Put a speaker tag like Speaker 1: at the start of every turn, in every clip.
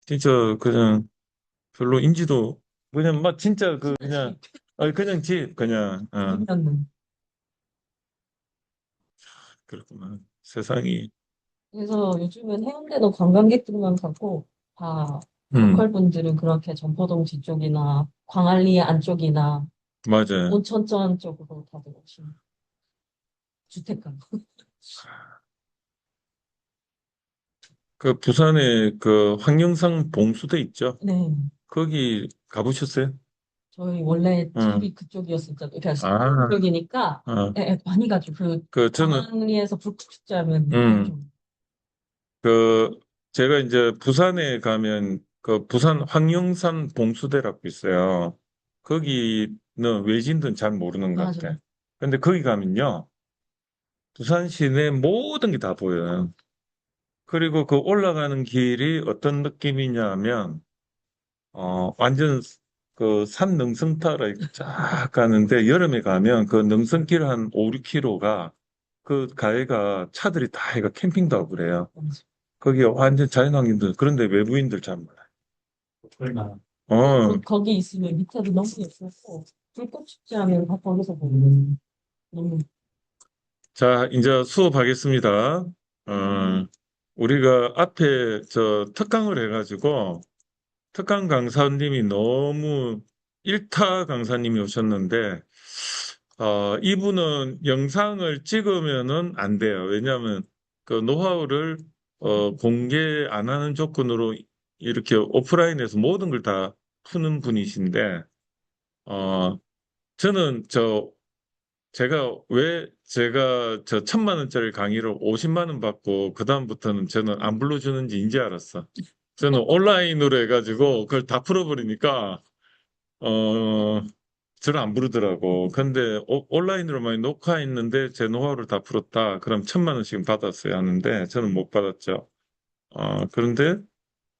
Speaker 1: 진짜 그냥 별로 인지도 그냥 막 진짜 그 그냥 그냥 집 그냥
Speaker 2: 집이었는.
Speaker 1: 그렇구만 세상이
Speaker 2: 그래서 요즘은 해운대도 관광객들만 가고 다
Speaker 1: 음
Speaker 2: 로컬 분들은 그렇게 전포동 뒤쪽이나 광안리 안쪽이나
Speaker 1: 맞아.
Speaker 2: 온천천 쪽으로 다들 오시는 주택가.
Speaker 1: 그 부산에 그 황령산 봉수대 있죠.
Speaker 2: 네.
Speaker 1: 거기 가보셨어요?
Speaker 2: 저희 원래
Speaker 1: 응.
Speaker 2: 집이 그쪽이었었잖아요. 그러니까
Speaker 1: 아,
Speaker 2: 그쪽이니까
Speaker 1: 아,
Speaker 2: 예, 예, 많이 가죠. 그
Speaker 1: 저는
Speaker 2: 광안리에서 불국축제하면
Speaker 1: 음,
Speaker 2: 엄청.
Speaker 1: 그 제가 이제 부산에 가면 그 부산 황령산 봉수대라고 있어요. 거기는 외지인들은 잘 모르는 것
Speaker 2: 맞아요.
Speaker 1: 같아. 근데 거기 가면요. 부산 시내 모든 게 다 보여요. 그리고 그 올라가는 길이 어떤 느낌이냐 하면, 완전 그 산 능선타라 이렇게 쫙 가는데, 여름에 가면 그 능선길 한 5, 6km가 그 가해가 차들이 다 해가 캠핑도 하고 그래요. 거기 완전 자연환경들, 그런데 외부인들 잘 몰라요. 얼마나? 어,
Speaker 2: 거기 있으면 밑에도 너무 예쁘고 불꽃축제하면 다 거기서 보는 너무.
Speaker 1: 자, 이제 수업하겠습니다. 어, 우리가 앞에 저 특강을 해가지고, 특강 강사님이 너무 일타 강사님이 오셨는데, 이분은 영상을 찍으면은 안 돼요. 왜냐하면 그 노하우를 공개 안 하는 조건으로 이렇게 오프라인에서 모든 걸 다 푸는 분이신데, 어, 저는 제가 저 1,000만 원짜리 강의를 50만 원 받고, 그다음부터는 저는 안 불러주는지 이제 알았어. 저는 온라인으로 해가지고 그걸 다 풀어버리니까, 어, 저를 안 부르더라고. 근데 온라인으로만 녹화했는데 제 노하우를 다 풀었다. 그럼 1,000만 원씩 받았어야 하는데 저는 못 받았죠. 그런데,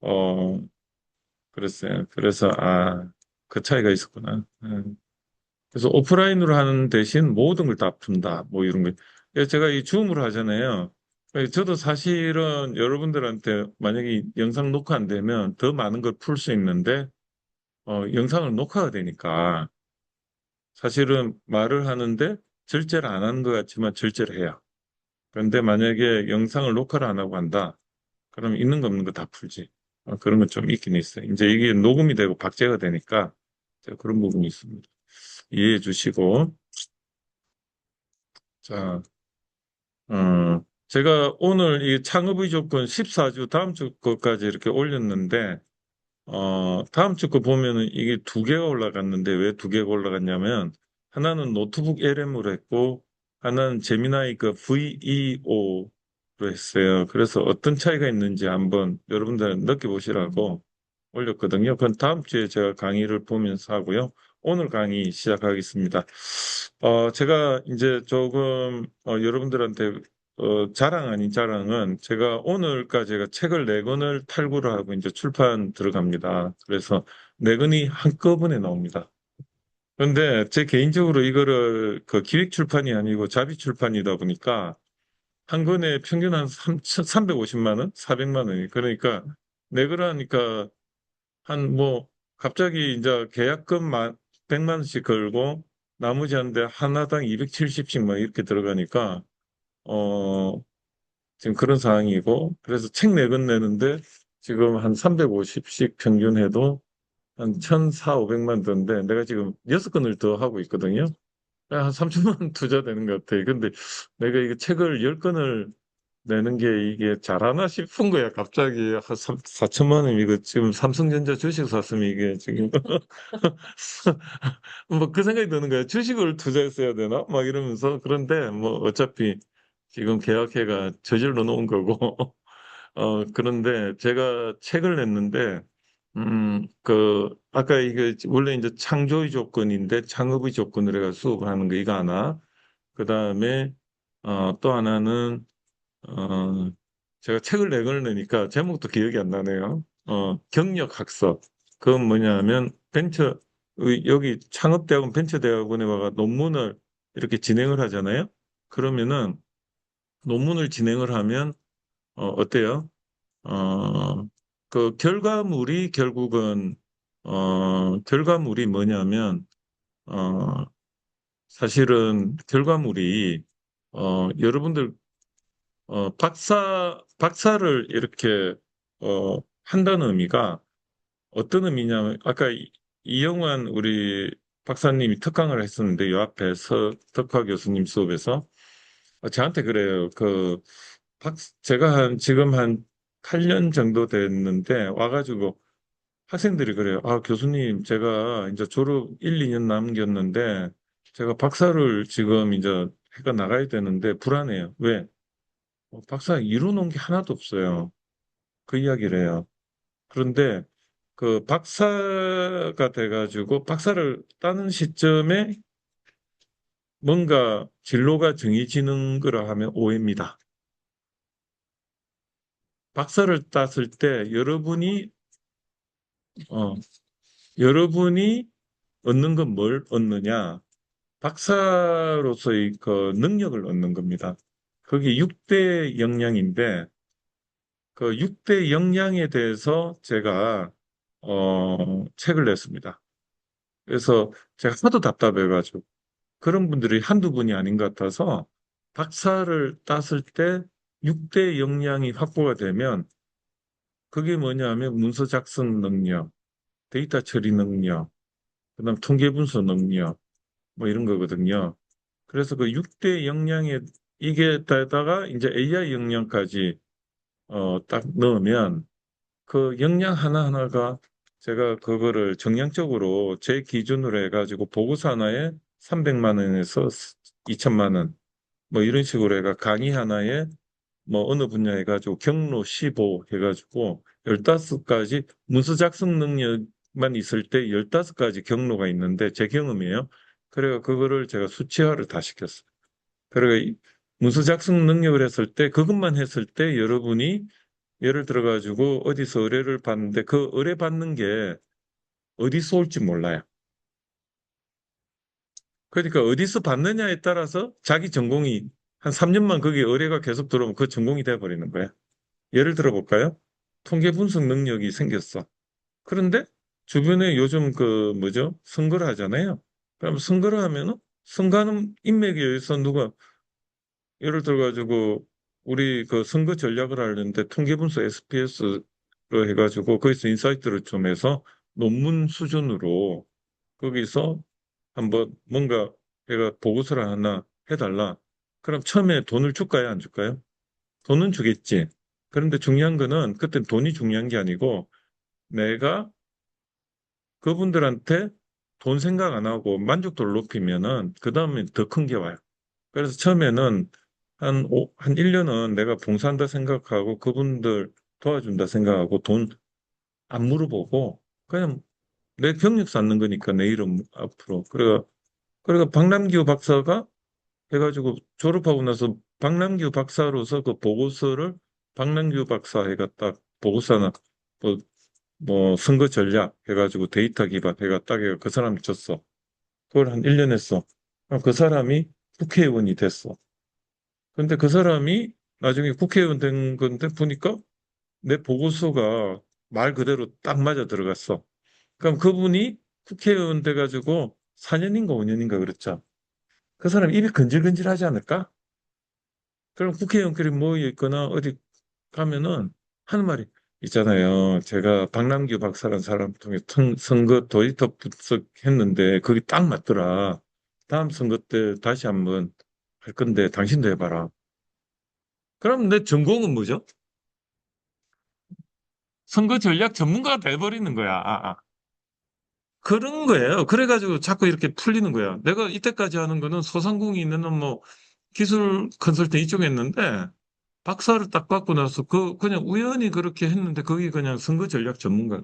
Speaker 1: 어, 그랬어요. 그래서, 그 차이가 있었구나. 그래서 오프라인으로 하는 대신 모든 걸 다 푼다. 뭐 이런 거. 그래서 제가 이 줌으로 하잖아요. 저도 사실은 여러분들한테 만약에 이 영상 녹화 안 되면 더 많은 걸 풀 수 있는데, 영상은 녹화가 되니까 사실은 말을 하는데 절제를 안 하는 것 같지만 절제를 해요. 그런데 만약에 영상을 녹화를 안 하고 한다. 그럼 있는 거 없는 거 다 풀지. 그런 건 좀 있긴 있어요. 이제 이게 녹음이 되고 박제가 되니까 제가 그런 부분이 있습니다. 이해해 주시고. 자, 제가 오늘 이 창업의 조건 14주 다음 주 거까지 이렇게 올렸는데, 다음 주 거 보면은 이게 두 개가 올라갔는데 왜 두 개가 올라갔냐면 하나는 노트북 LM으로 했고 하나는 제미나이 그 VEO로 했어요. 그래서 어떤 차이가 있는지 한번 여러분들 느껴보시라고 올렸거든요. 그건 다음 주에 제가 강의를 보면서 하고요. 오늘 강의 시작하겠습니다. 제가 이제 조금 여러분들한테 자랑 아닌 자랑은 제가 오늘까지 제가 책을 네 권을 탈고를 하고 이제 출판 들어갑니다. 그래서 네 권이 한꺼번에 나옵니다. 그런데 제 개인적으로 이거를 그 기획 출판이 아니고 자비 출판이다 보니까 한 권에 평균 한 350만 원, 400만 원이 그러니까 네 권하니까 한 뭐 갑자기 이제 계약금 100만 원씩 걸고 나머지 한데 하나당 270씩 막 이렇게 들어가니까 어 지금 그런 상황이고, 그래서 책 네 권 내는데 지금 한 350씩 평균 해도 한 1,400, 500만 드는데 내가 지금 6권을 더 하고 있거든요. 한 3천만 원 투자되는 것 같아. 근데 내가 이거 책을 10권을 내는 게 이게 잘하나 싶은 거야. 갑자기 한 4천만 원 이거 지금 삼성전자 주식 샀으면 이게 지금 뭐 그 생각이 드는 거야. 주식을 투자했어야 되나? 막 이러면서 그런데 뭐 어차피 지금 계약회가 저질러 놓은 거고 그런데 제가 책을 냈는데 아까 이게 원래 이제 창조의 조건인데 창업의 조건으로 해서 수업을 하는 거 이거 하나. 그 다음에 또 하나는 어, 제가 책을 네 권을 내니까 제목도 기억이 안 나네요. 경력 학습. 그건 뭐냐면 여기 창업대학원 벤처대학원에 와가 논문을 이렇게 진행을 하잖아요. 그러면은 논문을 진행을 하면 어때요? 어, 그 결과물이 결국은, 결과물이 뭐냐면, 어, 사실은 결과물이, 여러분들, 박사를 이렇게, 한다는 의미가 어떤 의미냐면, 아까 이영환 우리 박사님이 특강을 했었는데, 요 앞에 덕화 교수님 수업에서, 저한테 그래요. 제가 지금 한 8년 정도 됐는데, 와가지고 학생들이 그래요. 아, 교수님, 제가 이제 졸업 1, 2년 남겼는데, 제가 박사를 지금 이제 해가 나가야 되는데, 불안해요. 왜? 박사 이루는 게 하나도 없어요. 그 이야기를 해요. 그런데 그 박사가 돼가지고 박사를 따는 시점에 뭔가 진로가 정해지는 거라 하면 오해입니다. 박사를 땄을 때 어, 여러분이 얻는 건 뭘 얻느냐? 박사로서의 그 능력을 얻는 겁니다. 그게 6대 역량인데, 그 6대 역량에 대해서 제가, 책을 냈습니다. 그래서 제가 하도 답답해가지고, 그런 분들이 한두 분이 아닌 것 같아서, 박사를 땄을 때 6대 역량이 확보가 되면, 그게 뭐냐면 문서 작성 능력, 데이터 처리 능력, 그다음 통계 분석 능력, 뭐 이런 거거든요. 그래서 그 6대 역량에 이게 다가 이제 AI 역량까지 딱 넣으면 그 역량 하나하나가 제가 그거를 정량적으로 제 기준으로 해가지고 보고서 하나에 300만 원에서 2천만 원 뭐 이런 식으로 해가 강의 하나에 뭐 어느 분야 해가지고 경로 15 해가지고 15가지 문서 작성 능력만 있을 때 15가지 경로가 있는데 제 경험이에요. 그래가 그거를 제가 수치화를 다 시켰어요. 그리고 문서 작성 능력을 했을 때 그것만 했을 때 여러분이 예를 들어 가지고 어디서 의뢰를 받는데 그 의뢰 받는 게 어디서 올지 몰라요. 그러니까 어디서 받느냐에 따라서 자기 전공이 한 3년만 거기 의뢰가 계속 들어오면 그 전공이 돼 버리는 거예요. 예를 들어 볼까요? 통계 분석 능력이 생겼어. 그런데 주변에 요즘 그 뭐죠? 선거를 하잖아요. 그럼 선거를 하면은 선거하는 인맥에 의해서 누가 예를 들어 가지고 우리 그 선거 전략을 하려는데 통계분석 SPS로 해가지고 거기서 인사이트를 좀 해서 논문 수준으로 거기서 한번 뭔가 내가 보고서를 하나 해달라. 그럼 처음에 돈을 줄까요? 안 줄까요? 돈은 주겠지. 그런데 중요한 거는 그때 돈이 중요한 게 아니고 내가 그분들한테 돈 생각 안 하고 만족도를 높이면은 그 다음에 더 큰 게 와요. 그래서 처음에는 한 1년은 내가 봉사한다 생각하고 그분들 도와준다 생각하고 돈 안 물어보고 그냥 내 경력 쌓는 거니까 내 이름 앞으로. 그래가 박남규 박사가 해가지고 졸업하고 나서 박남규 박사로서 그 보고서를 박남규 박사 해가 딱 보고서나 뭐, 뭐 선거 전략 해가지고 데이터 기반 해가 딱 해가 그 사람이 줬어. 그걸 한 1년 했어. 그럼 그 사람이 국회의원이 됐어. 근데 그 사람이 나중에 국회의원 된 건데 보니까 내 보고서가 말 그대로 딱 맞아 들어갔어. 그럼 그분이 국회의원 돼가지고 4년인가 5년인가 그랬죠. 그 사람 입이 근질근질 하지 않을까? 그럼 국회의원끼리 모여 있거나 어디 가면은 하는 말이 있잖아요. 제가 박남규 박사라는 사람 통해 선거 데이터 분석했는데 그게 딱 맞더라. 다음 선거 때 다시 한번 할 건데 당신도 해봐라. 그럼 내 전공은 뭐죠? 선거 전략 전문가가 돼버리는 거야. 그런 거예요. 그래가지고 자꾸 이렇게 풀리는 거야. 내가 이때까지 하는 거는 소상공인 있는 뭐 기술 컨설팅 이쪽에 했는데 박사를 딱 받고 나서 그냥 우연히 그렇게 했는데 거기 그냥 선거 전략 전문가.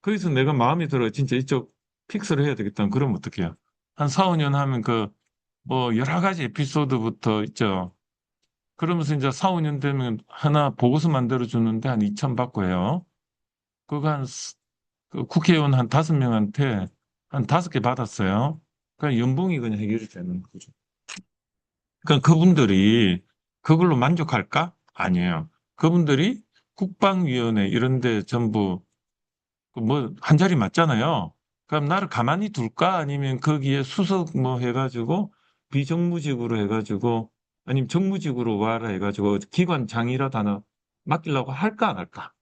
Speaker 1: 거기서 내가 마음이 들어 진짜 이쪽 픽스를 해야 되겠다. 그러면 어떡해요? 한 4, 5년 하면 뭐 여러 가지 에피소드부터 있죠. 그러면서 이제 4, 5년 되면 하나 보고서 만들어 주는데 한 2천 받고 해요. 그거 그 국회의원 한 5명한테 한 5개 받았어요. 그러니까 연봉이 그냥 해결이 되는 거죠. 그러니까 그분들이 그걸로 만족할까? 아니에요. 그분들이 국방위원회 이런 데 전부 뭐 한 자리 맞잖아요. 그럼 나를 가만히 둘까? 아니면 거기에 수석 뭐 해가지고 비정무직으로 해가지고 아니면 정무직으로 와라 해가지고 기관장이라도 하나 맡기려고 할까 안 할까?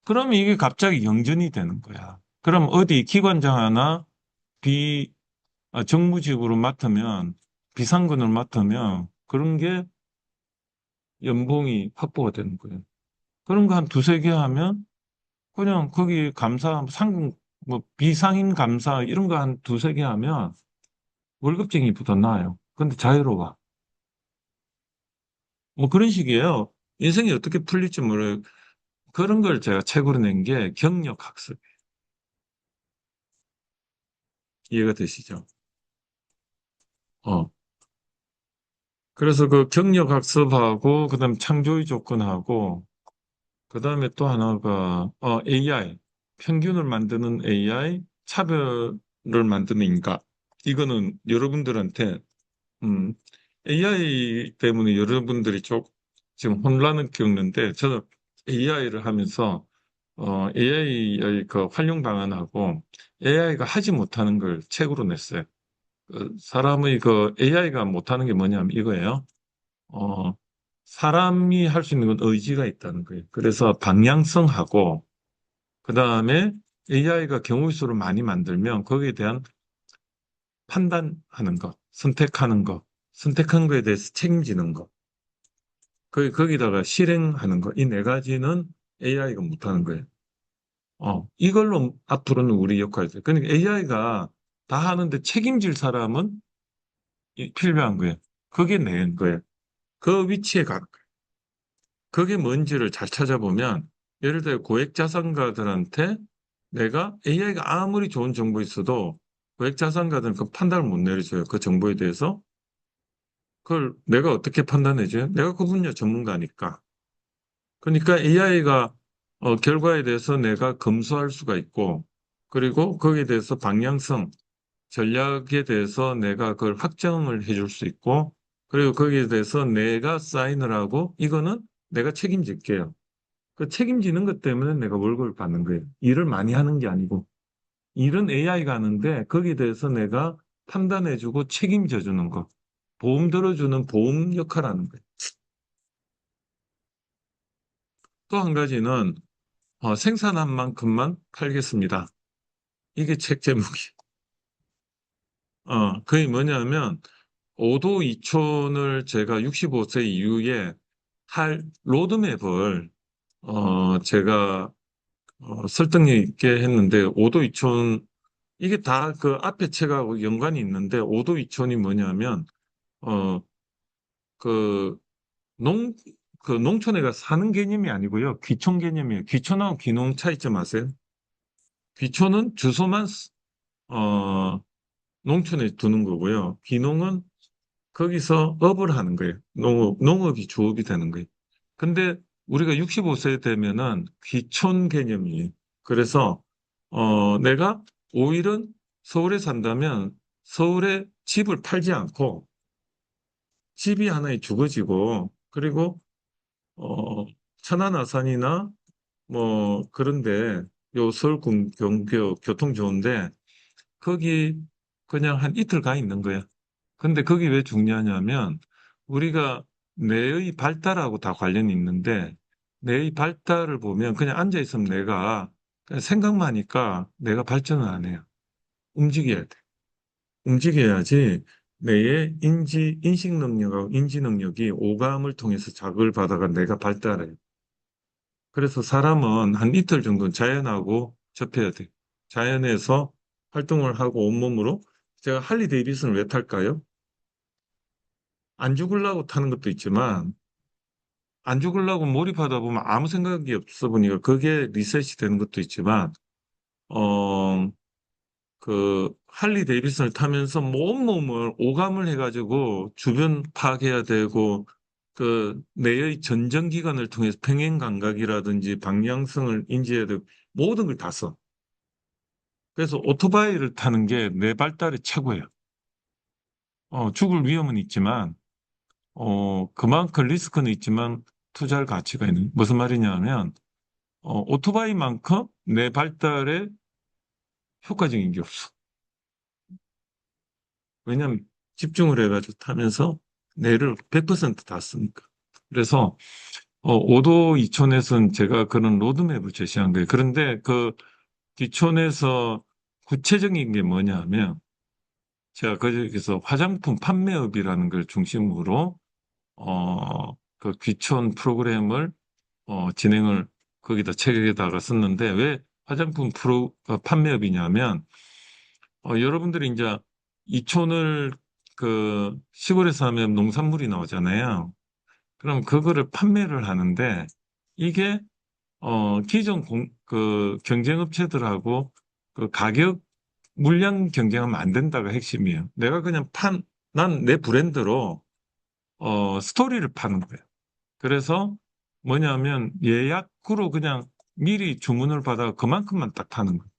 Speaker 1: 그러면 이게 갑자기 영전이 되는 거야. 그럼 어디 기관장 하나 정무직으로 맡으면 비상근을 맡으면 그런 게 연봉이 확보가 되는 거예요. 그런 거 한 두세 개 하면 그냥 거기 감사, 상금, 뭐, 비상임 감사, 이런 거 한 두세 개 하면 월급쟁이보다 나아요. 근데 자유로워. 뭐 그런 식이에요. 인생이 어떻게 풀릴지 모르요. 그런 걸 제가 책으로 낸 게 경력학습. 이해가 되시죠? 어. 그래서 그 경력학습하고, 그 다음에 창조의 조건하고, 그 다음에 또 하나가, AI. 평균을 만드는 AI, 차별을 만드는 인간. 이거는 여러분들한테 음, AI 때문에 여러분들이 지금 혼란을 겪는데, 저는 AI를 하면서, AI의 그 활용 방안하고 AI가 하지 못하는 걸 책으로 냈어요. 사람의 그 AI가 못하는 게 뭐냐면 이거예요. 어, 사람이 할 수 있는 건 의지가 있다는 거예요. 그래서 방향성하고, 그 다음에 AI가 경우의 수를 많이 만들면 거기에 대한 판단하는 것, 선택하는 것, 선택한 거에 대해서 책임지는 것, 거기다가 실행하는 것, 이 네 가지는 AI가 못하는 거예요. 이걸로 앞으로는 우리 역할이 돼요. 그러니까 AI가 다 하는데 책임질 사람은 필요한 거예요. 그게 내 거예요. 그 위치에 가는 거예요. 그게 뭔지를 잘 찾아보면, 예를 들어 고액자산가들한테 내가 AI가 아무리 좋은 정보 있어도 고액자산가들은 그 판단을 못 내려줘요. 그 정보에 대해서. 그걸 내가 어떻게 판단해줘요? 내가 그 분야 전문가니까. 그러니까 AI가 결과에 대해서 내가 검수할 수가 있고, 그리고 거기에 대해서 방향성, 전략에 대해서 내가 그걸 확정을 해줄 수 있고, 그리고 거기에 대해서 내가 사인을 하고, 이거는 내가 책임질게요. 그 책임지는 것 때문에 내가 월급을 받는 거예요. 일을 많이 하는 게 아니고, 일은 AI가 하는데, 거기에 대해서 내가 판단해주고 책임져 주는 거. 보험 들어주는 보험 역할을 하는 거예요. 또 한 가지는 생산한 만큼만 팔겠습니다. 이게 책 제목이. 그게 뭐냐면, 오도 이촌을 제가 65세 이후에 할 로드맵을, 제가, 설득력 있게 했는데, 오도 이촌, 이게 다 그 앞에 책하고 연관이 있는데, 오도 이촌이 뭐냐면, 어, 그, 농, 그 농촌에 가 사는 개념이 아니고요. 귀촌 개념이에요. 귀촌하고 귀농 차이점 아세요? 귀촌은 주소만, 어, 농촌에 두는 거고요. 귀농은 거기서 업을 하는 거예요. 농업이 주업이 되는 거예요. 근데 우리가 65세 되면은 귀촌 개념이에요. 그래서, 내가 오일은 서울에 산다면 서울에 집을 팔지 않고 집이 하나의 주거지고, 그리고, 어, 천안 아산이나 뭐 그런데 요 서울 경교 교통 좋은데 거기 그냥 한 이틀 가 있는 거야. 근데 거기 왜 중요하냐면 우리가 뇌의 발달하고 다 관련이 있는데 뇌의 발달을 보면 그냥 앉아 있으면 내가 그냥 생각만 하니까 내가 발전을 안 해요. 움직여야 돼. 움직여야지 뇌의 인식 능력하고 인지 능력이 오감을 통해서 자극을 받아가 내가 발달해요. 그래서 사람은 한 이틀 정도는 자연하고 접해야 돼. 자연에서 활동을 하고 온몸으로. 제가 할리 데이비슨을 왜 탈까요? 안 죽으려고 타는 것도 있지만 안 죽으려고 몰입하다 보면 아무 생각이 없어 보니까 그게 리셋이 되는 것도 있지만 어 할리 데이비슨을 타면서 온몸을 오감을 해가지고 주변 파악해야 되고 그 뇌의 전정기관을 통해서 평행 감각이라든지 방향성을 인지해야 되고 모든 걸 다 써. 그래서 오토바이를 타는 게 뇌 발달의 최고예요. 죽을 위험은 있지만 그만큼 리스크는 있지만 투자할 가치가 있는, 무슨 말이냐면, 오토바이만큼 내 발달에 효과적인 게 없어. 왜냐면 집중을 해가지고 타면서 뇌를 100%다 쓰니까. 그래서, 오도 이촌에서는 제가 그런 로드맵을 제시한 거예요. 그런데 그 귀촌에서 구체적인 게 뭐냐면, 제가 거기서 화장품 판매업이라는 걸 중심으로, 그 귀촌 프로그램을, 진행을 거기다 책에다가 썼는데, 왜 화장품 판매업이냐면, 여러분들이 이제 이촌을 그 시골에서 하면 농산물이 나오잖아요. 그럼 그거를 판매를 하는데, 이게, 기존 그 경쟁업체들하고 그 가격, 물량 경쟁하면 안 된다가 핵심이에요. 내가 그냥 난 내 브랜드로, 스토리를 파는 거예요. 그래서 뭐냐면 예약으로 그냥 미리 주문을 받아 그만큼만 딱 파는 거예요.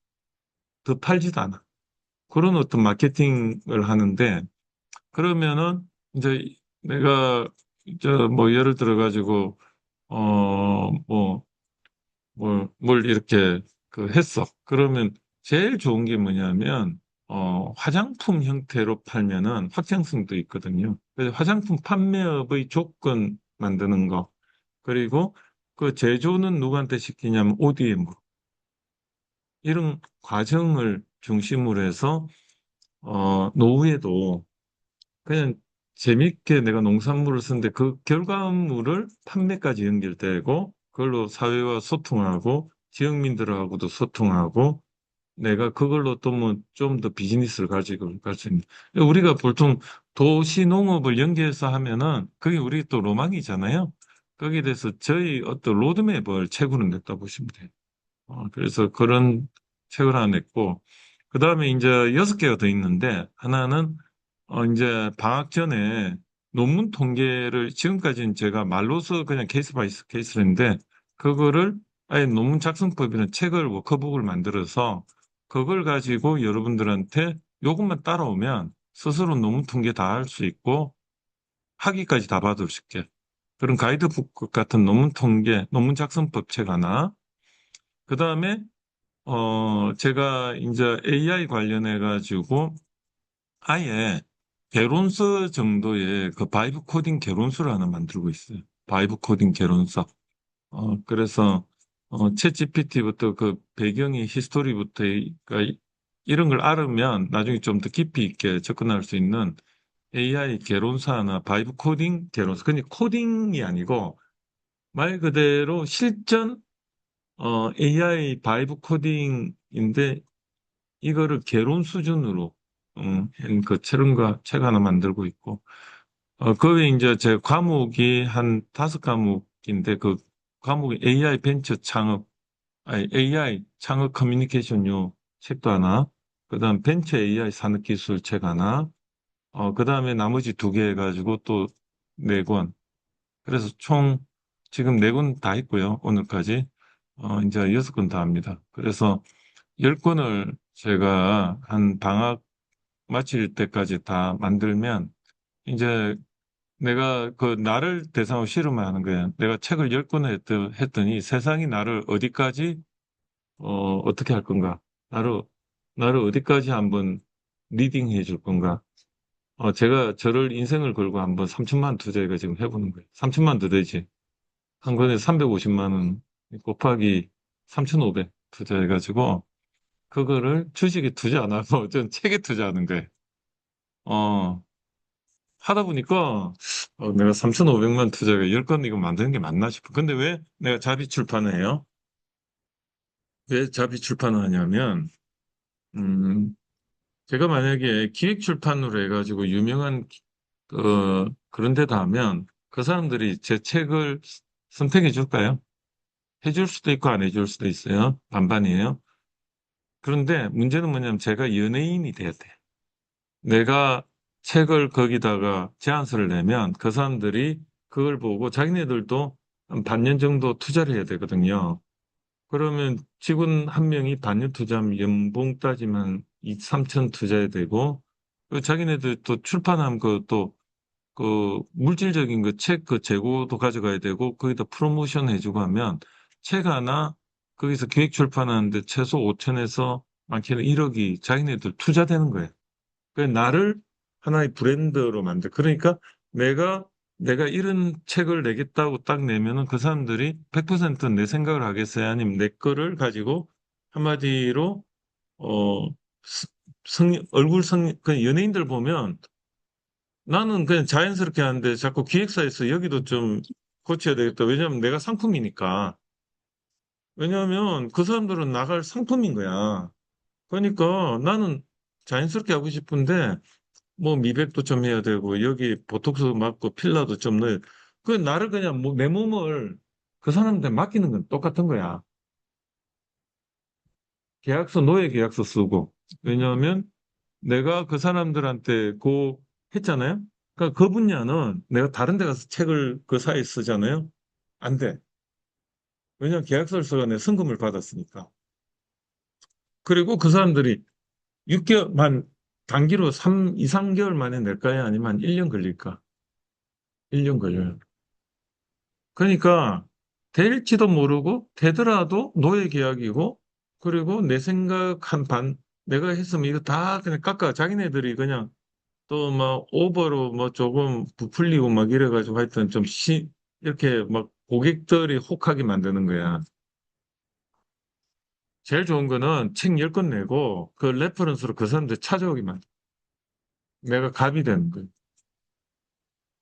Speaker 1: 더 팔지도 않아. 그런 어떤 마케팅을 하는데, 그러면은 이제 내가 뭐 예를 들어 가지고 뭐 뭘 이렇게 그 했어. 그러면 제일 좋은 게 뭐냐면 화장품 형태로 팔면은 확장성도 있거든요. 그래서 화장품 판매업의 조건 만드는 거. 그리고 그 제조는 누구한테 시키냐면 ODM으로. 이런 과정을 중심으로 해서 노후에도 그냥 재밌게 내가 농산물을 쓰는데 그 결과물을 판매까지 연결되고 그걸로 사회와 소통하고 지역민들하고도 소통하고 내가 그걸로 또 뭐 좀 더 비즈니스를 가지고 갈 수 있는. 우리가 보통 도시 농업을 연계해서 하면은 그게 우리 또 로망이잖아요. 거기에 대해서 저희 어떤 로드맵을 책으로 냈다 보시면 돼요. 그래서 그런 책을 하나 냈고, 그 다음에 이제 6개가 더 있는데, 하나는, 이제 방학 전에 논문 통계를 지금까지는 제가 말로서 그냥 케이스 바이 케이스를 했는데, 그거를 아예 논문 작성법이나 책을 워크북을 만들어서, 그걸 가지고 여러분들한테 요것만 따라오면 스스로 논문 통계 다 할 수 있고, 학위까지 다 받을 수 있게. 그런 가이드북 같은 논문 통계, 논문 작성법 책 하나, 그 다음에 제가 이제 AI 관련해가지고 아예 개론서 정도의 그 바이브 코딩 개론서를 하나 만들고 있어요. 바이브 코딩 개론서. 그래서, 챗 GPT부터 그 배경이 히스토리부터, 그러니까 이런 걸 알으면 나중에 좀 더 깊이 있게 접근할 수 있는 AI 개론서 하나, 바이브 코딩 개론서. 근데 코딩이 아니고 말 그대로 실전, AI 바이브 코딩인데 이거를 개론 수준으로 한 그 책 하나 만들고 있고 그 외에 이제 제 과목이 한 5과목인데 그 과목이 AI 벤처 창업 아니 AI 창업 커뮤니케이션요 책도 하나 그다음 벤처 AI 산업기술 책 하나 그다음에 나머지 2개 해가지고 또 4권 그래서 총 지금 4권 다 했고요 오늘까지 이제 6권 다 합니다 그래서 10권을 제가 한 방학 마칠 때까지 다 만들면 이제 내가 그 나를 대상으로 실험을 하는 거야. 내가 책을 10권을 했더니 세상이 나를 어디까지 어떻게 할 건가? 나를 나를 어디까지 한번 리딩 해줄 건가? 제가 저를 인생을 걸고 한번 3천만 원 투자해가 지금 해보는 거예요. 3천만 더 되지. 한 권에 350만 원 곱하기 3,500 투자해가지고 그거를 주식에 투자 안 하고 전 책에 투자하는 거예요. 어, 하다 보니까 내가 3,500만 투자가 10건 이거 만드는 게 맞나 싶어. 근데 왜 내가 자비 출판을 해요? 왜 자비 출판을 하냐면, 음, 제가 만약에 기획 출판으로 해가지고 유명한, 그런 데다 하면 그 사람들이 제 책을 선택해 줄까요? 해줄 수도 있고 안 해줄 수도 있어요. 반반이에요. 그런데 문제는 뭐냐면 제가 연예인이 돼야 돼. 내가 책을 거기다가 제안서를 내면 그 사람들이 그걸 보고 자기네들도 한 반년 정도 투자를 해야 되거든요. 그러면 직원 한 명이 반년 투자하면 연봉 따지면 2, 3천 투자해야 되고 그 자기네들 또 출판하면 그또 그 물질적인 그 책 그 재고도 가져가야 되고 거기다 프로모션 해주고 하면 책 하나 거기서 기획 출판하는데 최소 5천에서 많게는 1억이 자기네들 투자되는 거예요. 그 나를 하나의 브랜드로 만들. 그러니까 내가 이런 책을 내겠다고 딱 내면은 그 사람들이 100%내 생각을 하겠어요? 아니면 내 거를 가지고 한마디로 어 얼굴 그 연예인들 보면 나는 그냥 자연스럽게 하는데 자꾸 기획사에서 여기도 좀 고쳐야 되겠다. 왜냐면 내가 상품이니까. 왜냐하면 그 사람들은 나갈 상품인 거야. 그러니까 나는 자연스럽게 하고 싶은데 뭐 미백도 좀 해야 되고 여기 보톡스 맞고 필러도 좀 넣어야 그 나를 그냥 내 몸을 그 사람한테 맡기는 건 똑같은 거야. 노예 계약서 쓰고. 왜냐하면 내가 그 사람들한테 했잖아요. 그러니까 그 분야는 내가 다른 데 가서 책을 그 사이에 쓰잖아요. 안 돼. 왜냐하면 계약서를 써가 내 성금을 받았으니까. 그리고 그 사람들이 6개월만 단기로 2, 3개월 만에 낼까요? 아니면 한 1년 걸릴까? 1년 걸려요. 그러니까 될지도 모르고 되더라도 노예 계약이고 그리고 내 생각 한 내가 했으면 이거 다 그냥 깎아 자기네들이 그냥 또 막 오버로 뭐 조금 부풀리고 막 이래가지고 하여튼 이렇게 막 고객들이 혹하게 만드는 거야. 제일 좋은 거는 책 10권 내고 그 레퍼런스로 그 사람들 찾아오기만. 내가 갑이 되는 거예요.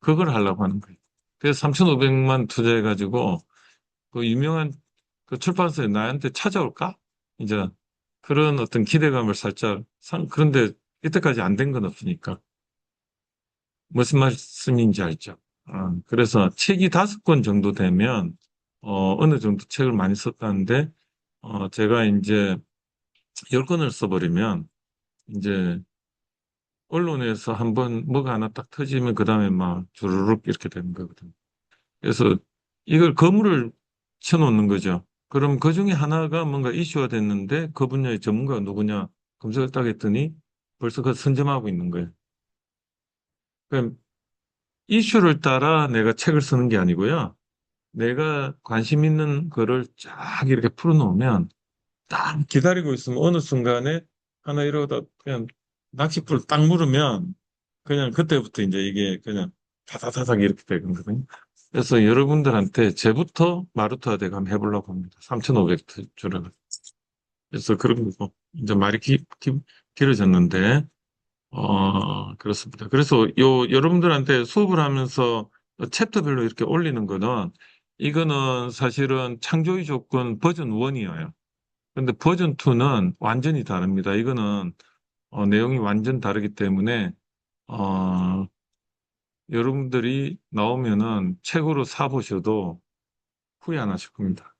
Speaker 1: 그걸 하려고 하는 거예요. 그래서 3,500만 투자해가지고 그 유명한 그 출판사에 나한테 찾아올까? 이제 그런 어떤 기대감을 살짝 그런데 이때까지 안 된 건 없으니까 무슨 말씀인지 알죠? 그래서 책이 5권 정도 되면 어느 정도 책을 많이 썼다는데 제가 이제 10권을 써버리면 이제 언론에서 한번 뭐가 하나 딱 터지면 그 다음에 막 주르륵 이렇게 되는 거거든요. 그래서 이걸 거물을 쳐놓는 거죠. 그럼 그 중에 하나가 뭔가 이슈가 됐는데 그 분야의 전문가가 누구냐 검색을 딱 했더니 벌써 그 선점하고 있는 거예요. 그럼 이슈를 따라 내가 책을 쓰는 게 아니고요. 내가 관심 있는 거를 쫙 이렇게 풀어놓으면 딱 기다리고 있으면 어느 순간에 하나 이러다 그냥 낚싯불 딱 물으면 그냥 그때부터 이제 이게 그냥 다다다닥 이렇게 되거든요. 그래서 여러분들한테 제부터 마루타 대감 해보려고 합니다. 3,500 주를. 그래서 그런 거 이제 말이 길어졌는데 그렇습니다. 그래서 여러분들한테 수업을 하면서 챕터별로 이렇게 올리는 거는 이거는 사실은 창조의 조건 버전 1이에요. 근데 버전 2는 완전히 다릅니다. 이거는 내용이 완전 다르기 때문에 어, 여러분들이 나오면은 책으로 사보셔도 후회 안 하실 겁니다.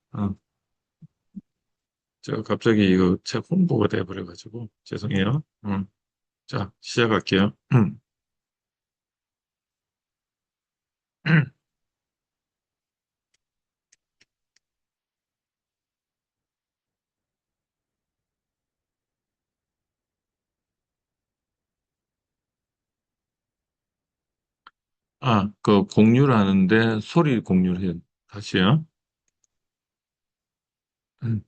Speaker 1: 제가 갑자기 이거 책 홍보가 돼버려가지고 죄송해요. 자, 시작할게요. 그 공유를 하는데 소리 공유를 해요. 다시요. 음.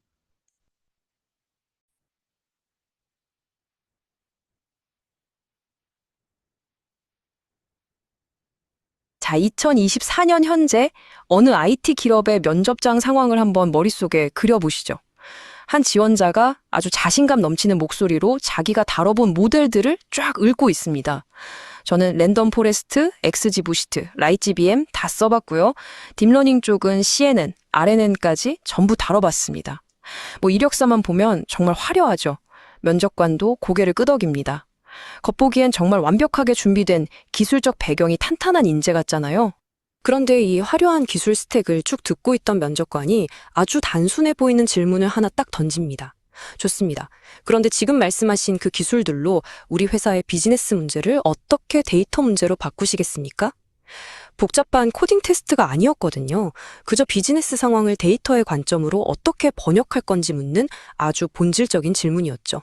Speaker 3: 자, 2024년 현재 어느 IT 기업의 면접장 상황을 한번 머릿속에 그려보시죠. 한 지원자가 아주 자신감 넘치는 목소리로 자기가 다뤄본 모델들을 쫙 읊고 있습니다. 저는 랜덤 포레스트, XG 부시트, 라이지비엠 다 써봤고요. 딥러닝 쪽은 CNN, RNN까지 전부 다뤄봤습니다. 뭐 이력서만 보면 정말 화려하죠. 면접관도 고개를 끄덕입니다. 겉보기엔 정말 완벽하게 준비된 기술적 배경이 탄탄한 인재 같잖아요. 그런데 이 화려한 기술 스택을 쭉 듣고 있던 면접관이 아주 단순해 보이는 질문을 하나 딱 던집니다. 좋습니다. 그런데 지금 말씀하신 그 기술들로 우리 회사의 비즈니스 문제를 어떻게 데이터 문제로 바꾸시겠습니까? 복잡한 코딩 테스트가 아니었거든요. 그저 비즈니스 상황을 데이터의 관점으로 어떻게 번역할 건지 묻는 아주 본질적인 질문이었죠.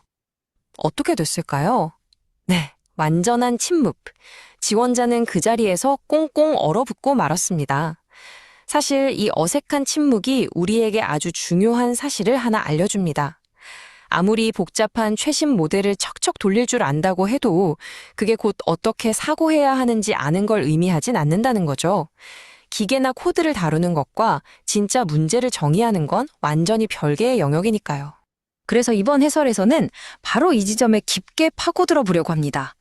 Speaker 3: 어떻게 됐을까요? 네, 완전한 침묵. 지원자는 그 자리에서 꽁꽁 얼어붙고 말았습니다. 사실 이 어색한 침묵이 우리에게 아주 중요한 사실을 하나 알려줍니다. 아무리 복잡한 최신 모델을 척척 돌릴 줄 안다고 해도 그게 곧 어떻게 사고해야 하는지 아는 걸 의미하진 않는다는 거죠. 기계나 코드를 다루는 것과 진짜 문제를 정의하는 건 완전히 별개의 영역이니까요. 그래서 이번 해설에서는 바로 이 지점에 깊게 파고들어 보려고 합니다.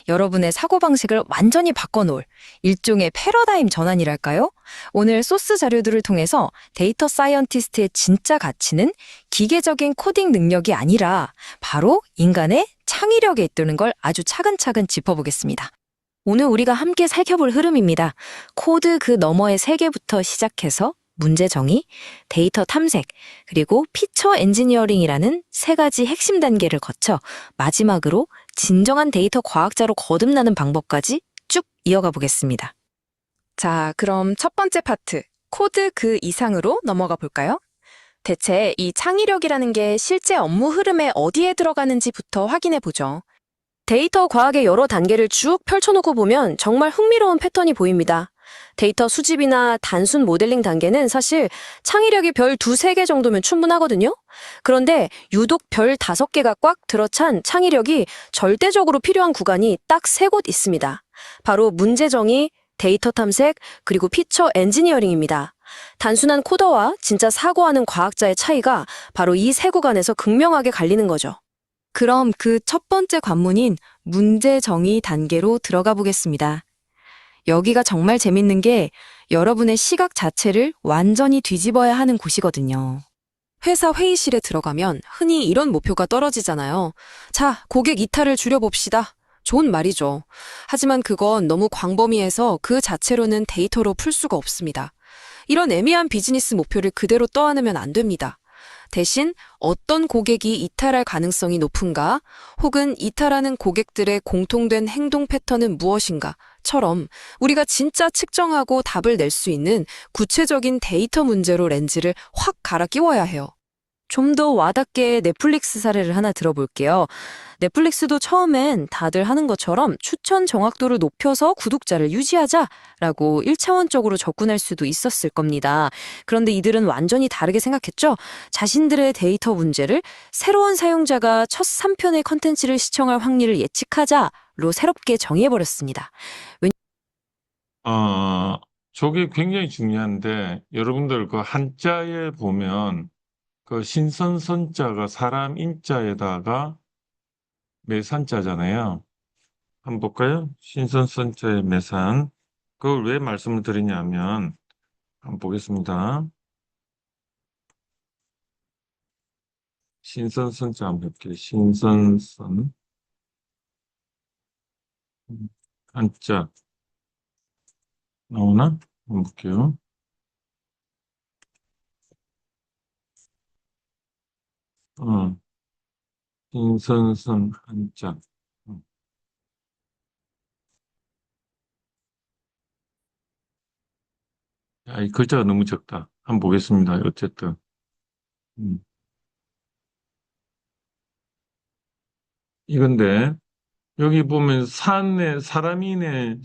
Speaker 3: 여러분의 사고방식을 완전히 바꿔놓을 일종의 패러다임 전환이랄까요? 오늘 소스 자료들을 통해서 데이터 사이언티스트의 진짜 가치는 기계적인 코딩 능력이 아니라 바로 인간의 창의력에 있다는 걸 아주 차근차근 짚어보겠습니다. 오늘 우리가 함께 살펴볼 흐름입니다. 코드 그 너머의 세계부터 시작해서 문제 정의, 데이터 탐색, 그리고 피처 엔지니어링이라는 세 가지 핵심 단계를 거쳐 마지막으로 진정한 데이터 과학자로 거듭나는 방법까지 쭉 이어가 보겠습니다. 자, 그럼 첫 번째 파트, 코드 그 이상으로 넘어가 볼까요? 대체 이 창의력이라는 게 실제 업무 흐름에 어디에 들어가는지부터 확인해 보죠. 데이터 과학의 여러 단계를 쭉 펼쳐놓고 보면 정말 흥미로운 패턴이 보입니다. 데이터 수집이나 단순 모델링 단계는 사실 창의력이 별 2, 3개 정도면 충분하거든요. 그런데 유독 별 5개가 꽉 들어찬 창의력이 절대적으로 필요한 구간이 딱 3곳 있습니다. 바로 문제 정의, 데이터 탐색, 그리고 피처 엔지니어링입니다. 단순한 코더와 진짜 사고하는 과학자의 차이가 바로 이 세 구간에서 극명하게 갈리는 거죠. 그럼 그 첫 번째 관문인 문제 정의 단계로 들어가 보겠습니다. 여기가 정말 재밌는 게 여러분의 시각 자체를 완전히 뒤집어야 하는 곳이거든요. 회사 회의실에 들어가면 흔히 이런 목표가 떨어지잖아요. 자, 고객 이탈을 줄여봅시다. 좋은 말이죠. 하지만 그건 너무 광범위해서 그 자체로는 데이터로 풀 수가 없습니다. 이런 애매한 비즈니스 목표를 그대로 떠안으면 안 됩니다. 대신 어떤 고객이 이탈할 가능성이 높은가, 혹은 이탈하는 고객들의 공통된 행동 패턴은 무엇인가,처럼 우리가 진짜 측정하고 답을 낼 수 있는 구체적인 데이터 문제로 렌즈를 확 갈아 끼워야 해요. 좀 더 와닿게 넷플릭스 사례를 하나 들어볼게요. 넷플릭스도 처음엔 다들 하는 것처럼 추천 정확도를 높여서 구독자를 유지하자라고 1차원적으로 접근할 수도 있었을 겁니다. 그런데 이들은 완전히 다르게 생각했죠. 자신들의 데이터 문제를 새로운 사용자가 첫 3편의 컨텐츠를 시청할 확률을 예측하자로 새롭게 정의해버렸습니다.
Speaker 1: 저게 굉장히 중요한데, 여러분들 그 한자에 보면 그 신선선자가 사람 인자에다가 매산자잖아요. 한번 볼까요? 신선선자의 매산. 그걸 왜 말씀을 드리냐면, 한번 보겠습니다. 신선선자 한번 볼게요. 신선선. 한자. 나오나? 한번 볼게요. 어, 신선선 한자. 어. 야, 이 글자가 너무 적다. 한번 보겠습니다. 어쨌든. 음. 이건데, 여기 보면 사람인의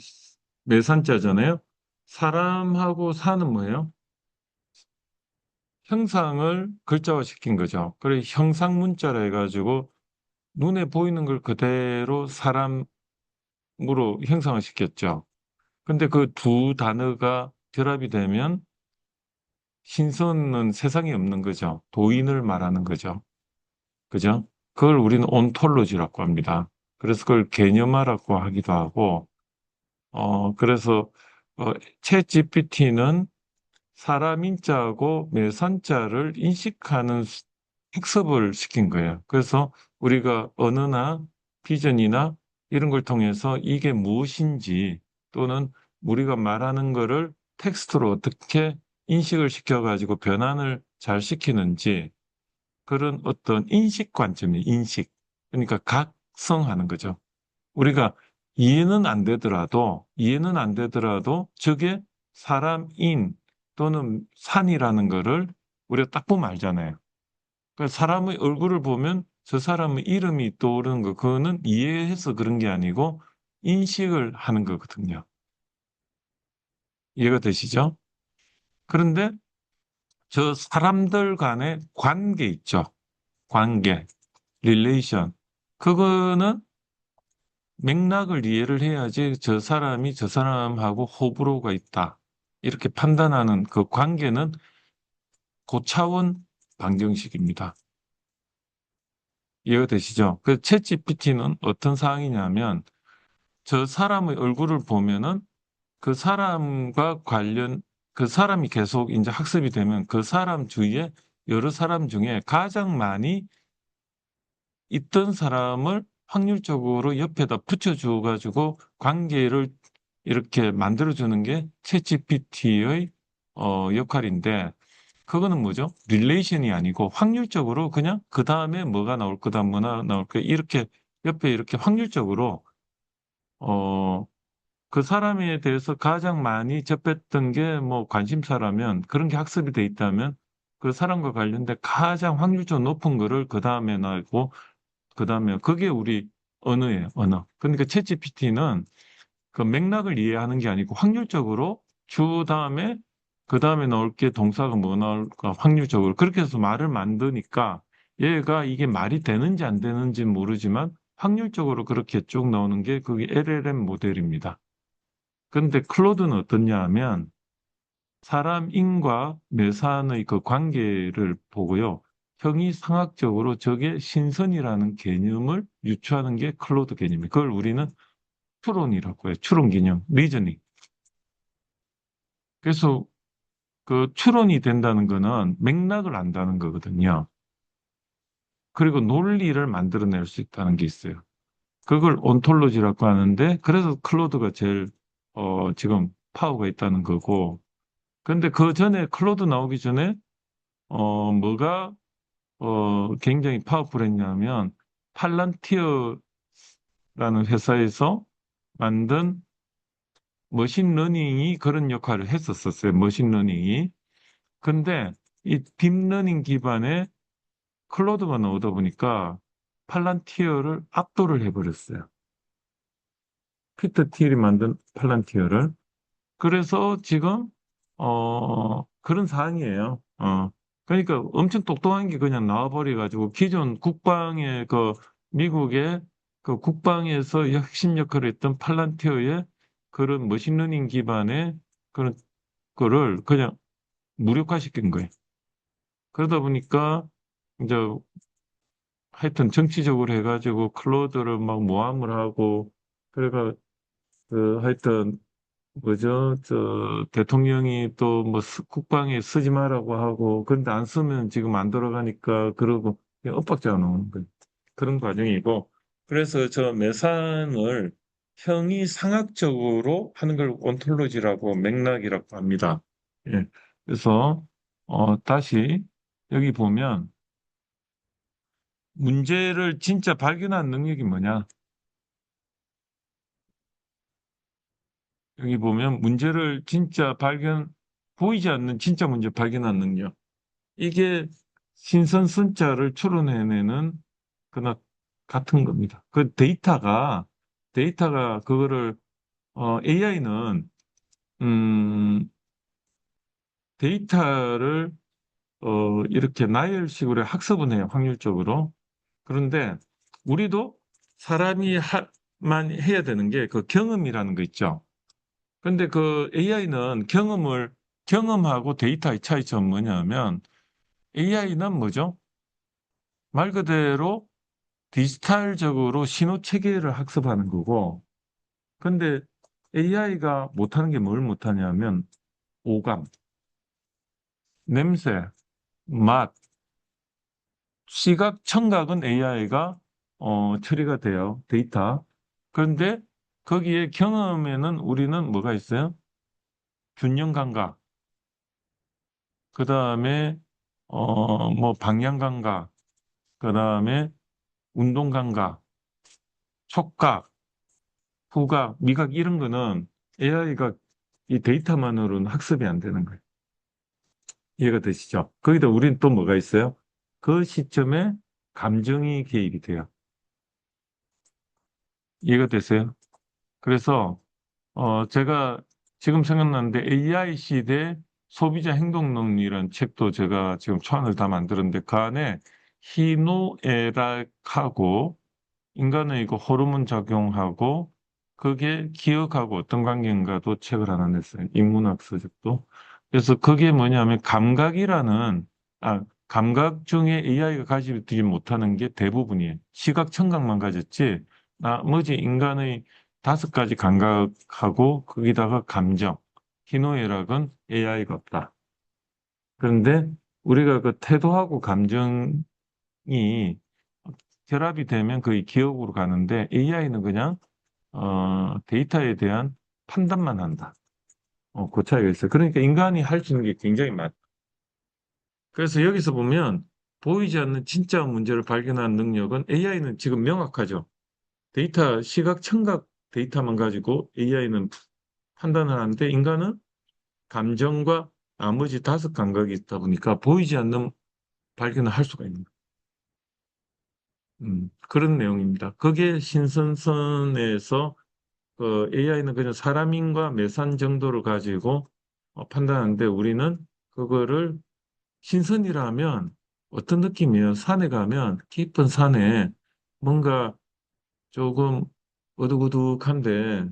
Speaker 1: 매산자잖아요. 사람하고 산은 뭐예요? 형상을 글자화 시킨 거죠. 그래, 형상 문자라 해가지고 눈에 보이는 걸 그대로 사람으로 형상을 시켰죠. 근데 그 두 단어가 결합이 되면 신선은 세상에 없는 거죠. 도인을 말하는 거죠. 그죠? 그걸 우리는 온톨로지라고 합니다. 그래서 그걸 개념화라고 하기도 하고, 그래서, 챗 GPT는 사람 인자하고 매산자를 인식하는 학습을 시킨 거예요. 그래서 우리가 언어나 비전이나 이런 걸 통해서 이게 무엇인지 또는 우리가 말하는 거를 텍스트로 어떻게 인식을 시켜가지고 변환을 잘 시키는지 그런 어떤 인식 관점이에요. 인식. 그러니까 각성하는 거죠. 우리가 이해는 안 되더라도 저게 사람인 또는 산이라는 거를 우리가 딱 보면 알잖아요. 그러니까 사람의 얼굴을 보면 저 사람의 이름이 떠오르는 거, 그거는 이해해서 그런 게 아니고 인식을 하는 거거든요. 이해가 되시죠? 그런데 저 사람들 간의 관계 있죠. 관계, 릴레이션. 그거는 맥락을 이해를 해야지 저 사람이 저 사람하고 호불호가 있다. 이렇게 판단하는 그 관계는 고차원 방정식입니다. 이해가 되시죠? 그 챗GPT는 어떤 상황이냐면 저 사람의 얼굴을 보면은 그 사람과 관련 그 사람이 계속 이제 학습이 되면 그 사람 주위에 여러 사람 중에 가장 많이 있던 사람을 확률적으로 옆에다 붙여줘 가지고 관계를 이렇게 만들어주는 게 챗GPT의 역할인데 그거는 뭐죠? 릴레이션이 아니고 확률적으로 그냥 그 다음에 뭐가 나올 거다, 뭐가 나올 거 이렇게 옆에 이렇게 확률적으로 어, 그 사람에 대해서 가장 많이 접했던 게 뭐 관심사라면 그런 게 학습이 돼 있다면 그 사람과 관련된 가장 확률적으로 높은 거를 그 다음에 나고 그 다음에 그게 우리 언어예요, 언어. 그러니까 챗GPT는 그 맥락을 이해하는 게 아니고 확률적으로 주 다음에 그 다음에 나올 게 동사가 뭐 나올까 확률적으로 그렇게 해서 말을 만드니까 얘가 이게 말이 되는지 안 되는지 모르지만 확률적으로 그렇게 쭉 나오는 게 그게 LLM 모델입니다. 그런데 클로드는 어떻냐 하면 사람인과 매사안의 그 관계를 보고요. 형이상학적으로 저게 신선이라는 개념을 유추하는 게 클로드 개념이에요. 그걸 우리는 추론이라고 해요. 추론 개념, 리저닝. 그래서 그 추론이 된다는 거는 맥락을 안다는 거거든요. 그리고 논리를 만들어낼 수 있다는 게 있어요. 그걸 온톨로지라고 하는데, 그래서 클로드가 제일, 지금 파워가 있다는 거고. 근데 그 전에, 클로드 나오기 전에, 뭐가, 굉장히 파워풀했냐면, 팔란티어라는 회사에서 만든 머신러닝이 그런 역할을 했었어요. 머신러닝이. 근데 이 딥러닝 기반의 클로드가 나오다 보니까 팔란티어를 압도를 해버렸어요. 피터 틸이 만든 팔란티어를. 그래서 지금 그런 상황이에요. 그러니까 엄청 똑똑한 게 그냥 나와버려가지고 기존 국방의 그 미국의 그 국방에서 핵심 역할을 했던 팔란티어의 그런 머신러닝 기반의 그런 거를 그냥 무력화시킨 거예요. 그러다 보니까 이제 하여튼 정치적으로 해가지고 클로드를 막 모함을 하고 그래가 그 하여튼 뭐죠 저 대통령이 또 뭐 국방에 쓰지 말라고 하고 그런데 안 쓰면 지금 안 돌아가니까 그러고 그냥 엇박자가 나오는 거예요. 그런 과정이고 그래서 저 매산을 형이상학적으로 하는 걸 온톨로지라고 맥락이라고 합니다. 예. 그래서 다시 여기 보면 문제를 진짜 발견한 능력이 뭐냐? 여기 보면 문제를 진짜 보이지 않는 진짜 문제 발견한 능력. 이게 신선순자를 추론해내는 그나 같은 겁니다. 그 데이터가 그거를, AI는, 데이터를, 이렇게 나열식으로 학습은 해요, 확률적으로. 그런데 우리도 만 해야 되는 게 그 경험이라는 거 있죠. 근데 그 AI는 경험하고 데이터의 차이점은 뭐냐면 AI는 뭐죠? 말 그대로 디지털적으로 신호 체계를 학습하는 거고, 근데 AI가 못하는 게 뭘 못하냐면 오감, 냄새, 맛, 시각, 청각은 AI가 처리가 돼요. 데이터. 그런데 거기에 경험에는 우리는 뭐가 있어요? 균형 감각, 그 다음에 뭐 방향 감각, 그 다음에 운동 감각, 촉각, 후각, 미각 이런 거는 AI가 이 데이터만으로는 학습이 안 되는 거예요. 이해가 되시죠? 거기다 우리는 또 뭐가 있어요? 그 시점에 감정이 개입이 돼요. 이해가 되세요? 그래서 제가 지금 생각나는데 AI 시대 소비자 행동 논리라는 책도 제가 지금 초안을 다 만들었는데 그 안에 희노애락하고 인간의 그 호르몬 작용하고 그게 기억하고 어떤 관계인가도 책을 하나 냈어요. 인문학서적도. 그래서 그게 뭐냐면 감각 중에 AI가 가지지 못하는 게 대부분이에요. 시각, 청각만 가졌지 나머지 인간의 5가지 감각하고 거기다가 감정, 희노애락은 AI가 없다. 그런데 우리가 그 태도하고 감정이 결합이 되면 거의 기억으로 가는데 AI는 그냥 데이터에 대한 판단만 한다. 그 차이가 있어요. 그러니까 인간이 할 수 있는 게 굉장히 많다. 그래서 여기서 보면 보이지 않는 진짜 문제를 발견하는 능력은 AI는 지금 명확하죠. 데이터, 시각, 청각 데이터만 가지고 AI는 판단을 하는데 인간은 감정과 나머지 5감각이 있다 보니까 보이지 않는 발견을 할 수가 있는 거예요. 그런 내용입니다. 그게 신선선에서 AI는 그냥 사람인과 매산 정도를 가지고 판단하는데 우리는 그거를 신선이라 하면 어떤 느낌이에요? 산에 가면 깊은 산에 뭔가 조금 어둑어둑한데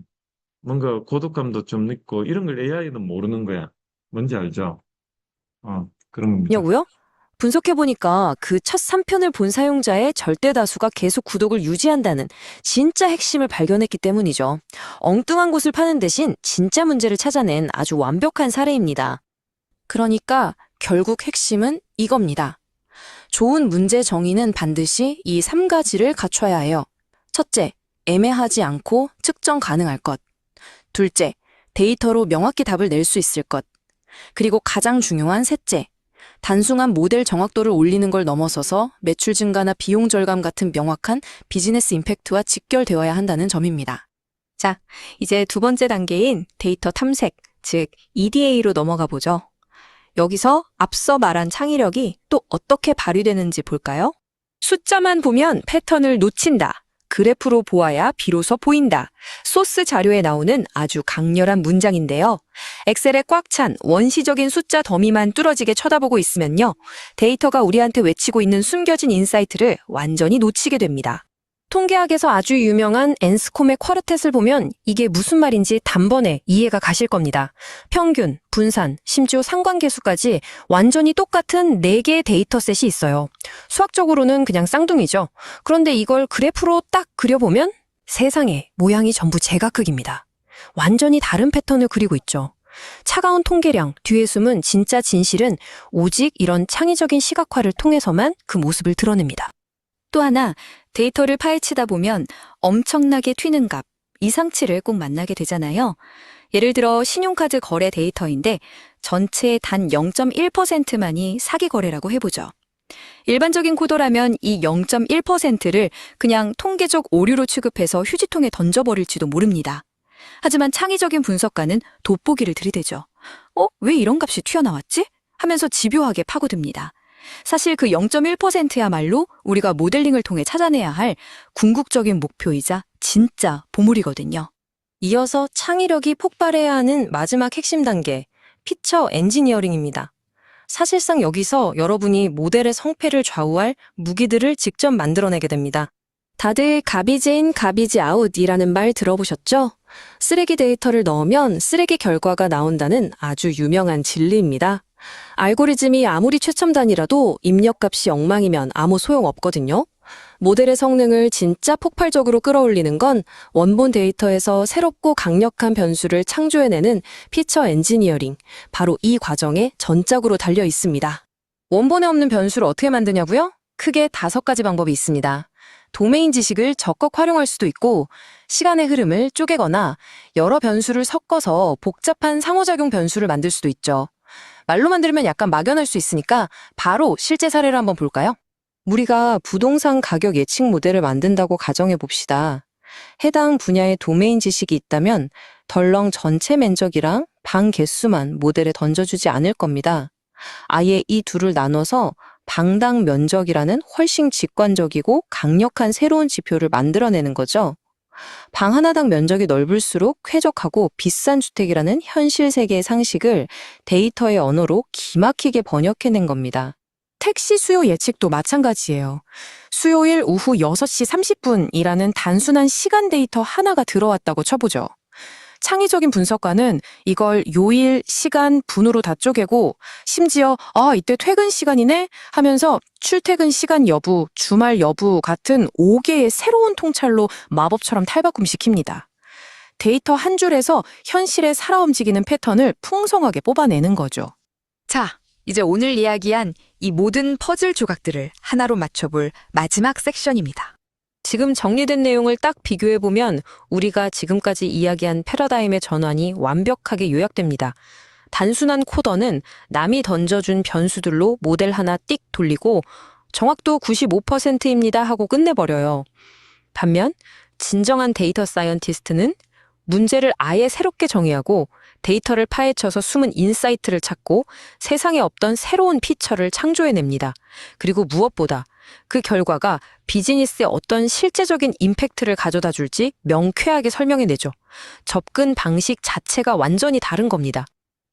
Speaker 1: 뭔가 고독감도 좀 있고 이런 걸 AI는 모르는 거야. 뭔지 알죠? 그런 겁니다.
Speaker 3: 뭐냐고요? 분석해보니까 그 첫 3편을 본 사용자의 절대 다수가 계속 구독을 유지한다는 진짜 핵심을 발견했기 때문이죠. 엉뚱한 곳을 파는 대신 진짜 문제를 찾아낸 아주 완벽한 사례입니다. 그러니까 결국 핵심은 이겁니다. 좋은 문제 정의는 반드시 이 3가지를 갖춰야 해요. 첫째, 애매하지 않고 측정 가능할 것. 둘째, 데이터로 명확히 답을 낼 수 있을 것. 그리고 가장 중요한 셋째, 단순한 모델 정확도를 올리는 걸 넘어서서 매출 증가나 비용 절감 같은 명확한 비즈니스 임팩트와 직결되어야 한다는 점입니다. 자, 이제 2번째 단계인 데이터 탐색, 즉 EDA로 넘어가 보죠. 여기서 앞서 말한 창의력이 또 어떻게 발휘되는지 볼까요? 숫자만 보면 패턴을 놓친다. 그래프로 보아야 비로소 보인다. 소스 자료에 나오는 아주 강렬한 문장인데요. 엑셀에 꽉 찬 원시적인 숫자 더미만 뚫어지게 쳐다보고 있으면요. 데이터가 우리한테 외치고 있는 숨겨진 인사이트를 완전히 놓치게 됩니다. 통계학에서 아주 유명한 앤스콤의 쿼르텟을 보면 이게 무슨 말인지 단번에 이해가 가실 겁니다. 평균, 분산, 심지어 상관계수까지 완전히 똑같은 4개의 데이터셋이 있어요. 수학적으로는 그냥 쌍둥이죠. 그런데 이걸 그래프로 딱 그려보면 세상에 모양이 전부 제각각입니다. 완전히 다른 패턴을 그리고 있죠. 차가운 통계량, 뒤에 숨은 진짜 진실은 오직 이런 창의적인 시각화를 통해서만 그 모습을 드러냅니다. 또 하나, 데이터를 파헤치다 보면 엄청나게 튀는 값, 이상치를 꼭 만나게 되잖아요. 예를 들어 신용카드 거래 데이터인데 전체의 단 0.1%만이 사기 거래라고 해보죠. 일반적인 코더라면 이 0.1%를 그냥 통계적 오류로 취급해서 휴지통에 던져버릴지도 모릅니다. 하지만 창의적인 분석가는 돋보기를 들이대죠. 왜 이런 값이 튀어나왔지? 하면서 집요하게 파고듭니다. 사실 그 0.1%야말로 우리가 모델링을 통해 찾아내야 할 궁극적인 목표이자 진짜 보물이거든요. 이어서 창의력이 폭발해야 하는 마지막 핵심 단계, 피처 엔지니어링입니다. 사실상 여기서 여러분이 모델의 성패를 좌우할 무기들을 직접 만들어내게 됩니다. 다들 가비지 인, 가비지 아웃이라는 말 들어보셨죠? 쓰레기 데이터를 넣으면 쓰레기 결과가 나온다는 아주 유명한 진리입니다. 알고리즘이 아무리 최첨단이라도 입력값이 엉망이면 아무 소용없거든요. 모델의 성능을 진짜 폭발적으로 끌어올리는 건 원본 데이터에서 새롭고 강력한 변수를 창조해내는 피처 엔지니어링, 바로 이 과정에 전작으로 달려 있습니다. 원본에 없는 변수를 어떻게 만드냐고요? 크게 5가지 방법이 있습니다. 도메인 지식을 적극 활용할 수도 있고, 시간의 흐름을 쪼개거나 여러 변수를 섞어서 복잡한 상호작용 변수를 만들 수도 있죠. 말로 만들면 약간 막연할 수 있으니까 바로 실제 사례를 한번 볼까요? 우리가 부동산 가격 예측 모델을 만든다고 가정해 봅시다. 해당 분야의 도메인 지식이 있다면 덜렁 전체 면적이랑 방 개수만 모델에 던져주지 않을 겁니다. 아예 이 둘을 나눠서 방당 면적이라는 훨씬 직관적이고 강력한 새로운 지표를 만들어내는 거죠. 방 하나당 면적이 넓을수록 쾌적하고 비싼 주택이라는 현실 세계의 상식을 데이터의 언어로 기막히게 번역해낸 겁니다. 택시 수요 예측도 마찬가지예요. 수요일 오후 6시 30분이라는 단순한 시간 데이터 하나가 들어왔다고 쳐보죠. 창의적인 분석가는 이걸 요일, 시간, 분으로 다 쪼개고 심지어 이때 퇴근 시간이네 하면서 출퇴근 시간 여부, 주말 여부 같은 5개의 새로운 통찰로 마법처럼 탈바꿈시킵니다. 데이터 한 줄에서 현실에 살아 움직이는 패턴을 풍성하게 뽑아내는 거죠.
Speaker 4: 자, 이제 오늘 이야기한 이 모든 퍼즐 조각들을 하나로 맞춰볼 마지막 섹션입니다.
Speaker 3: 지금 정리된 내용을 딱 비교해보면 우리가 지금까지 이야기한 패러다임의 전환이 완벽하게 요약됩니다. 단순한 코더는 남이 던져준 변수들로 모델 하나 띡 돌리고 정확도 95%입니다 하고 끝내버려요. 반면 진정한 데이터 사이언티스트는 문제를 아예 새롭게 정의하고 데이터를 파헤쳐서 숨은 인사이트를 찾고 세상에 없던 새로운 피처를 창조해냅니다. 그리고 무엇보다 그 결과가 비즈니스에 어떤 실제적인 임팩트를 가져다 줄지 명쾌하게 설명해내죠. 접근 방식 자체가 완전히 다른 겁니다.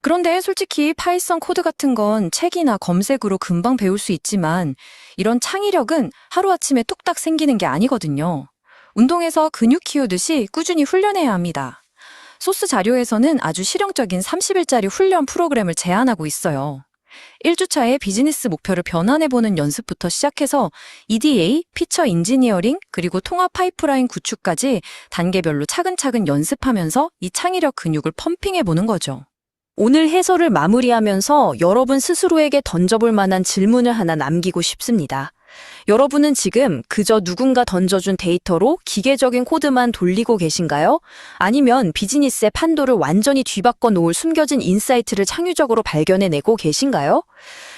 Speaker 3: 그런데 솔직히 파이썬 코드 같은 건 책이나 검색으로 금방 배울 수 있지만 이런 창의력은 하루아침에 뚝딱 생기는 게 아니거든요. 운동에서 근육 키우듯이 꾸준히 훈련해야 합니다. 소스 자료에서는 아주 실용적인 30일짜리 훈련 프로그램을 제안하고 있어요. 1주차에 비즈니스 목표를 변환해보는 연습부터 시작해서 EDA, 피처 인지니어링, 그리고 통합 파이프라인 구축까지 단계별로 차근차근 연습하면서 이 창의력 근육을 펌핑해보는 거죠. 오늘 해설을 마무리하면서 여러분 스스로에게 던져볼 만한 질문을 하나 남기고 싶습니다. 여러분은 지금 그저 누군가 던져준 데이터로 기계적인 코드만 돌리고 계신가요? 아니면 비즈니스의 판도를 완전히 뒤바꿔 놓을 숨겨진 인사이트를 창의적으로 발견해내고 계신가요?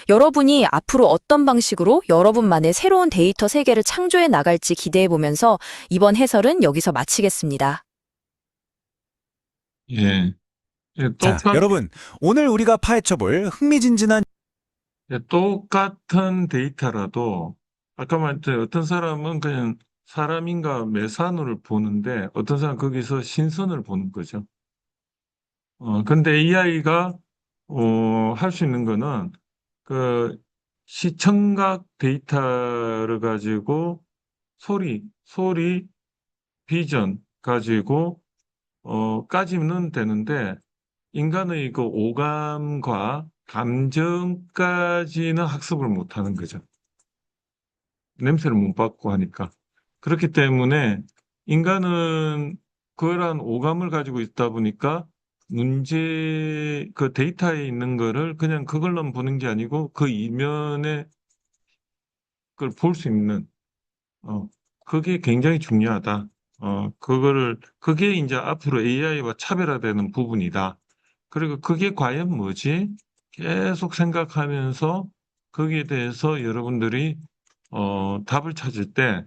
Speaker 3: 여러분이 앞으로 어떤 방식으로 여러분만의 새로운 데이터 세계를 창조해 나갈지 기대해보면서 이번 해설은 여기서 마치겠습니다.
Speaker 1: 예. 예,
Speaker 5: 자, 여러분, 오늘 우리가 파헤쳐볼 흥미진진한
Speaker 1: 똑같은 데이터라도 아까 말했듯이 어떤 사람은 그냥 사람인가 매산으로 보는데 어떤 사람은 거기서 신선을 보는 거죠. 근데 AI가 할 수 있는 거는 그 시청각 데이터를 가지고 소리, 비전 가지고 까지는 되는데 인간의 그 오감과 감정까지는 학습을 못하는 거죠. 냄새를 못 맡고 하니까. 그렇기 때문에 인간은 그러한 오감을 가지고 있다 보니까 그 데이터에 있는 거를 그냥 그걸로만 보는 게 아니고 그 이면에 그걸 볼 수 있는, 그게 굉장히 중요하다. 그게 이제 앞으로 AI와 차별화되는 부분이다. 그리고 그게 과연 뭐지? 계속 생각하면서 거기에 대해서 여러분들이 답을 찾을 때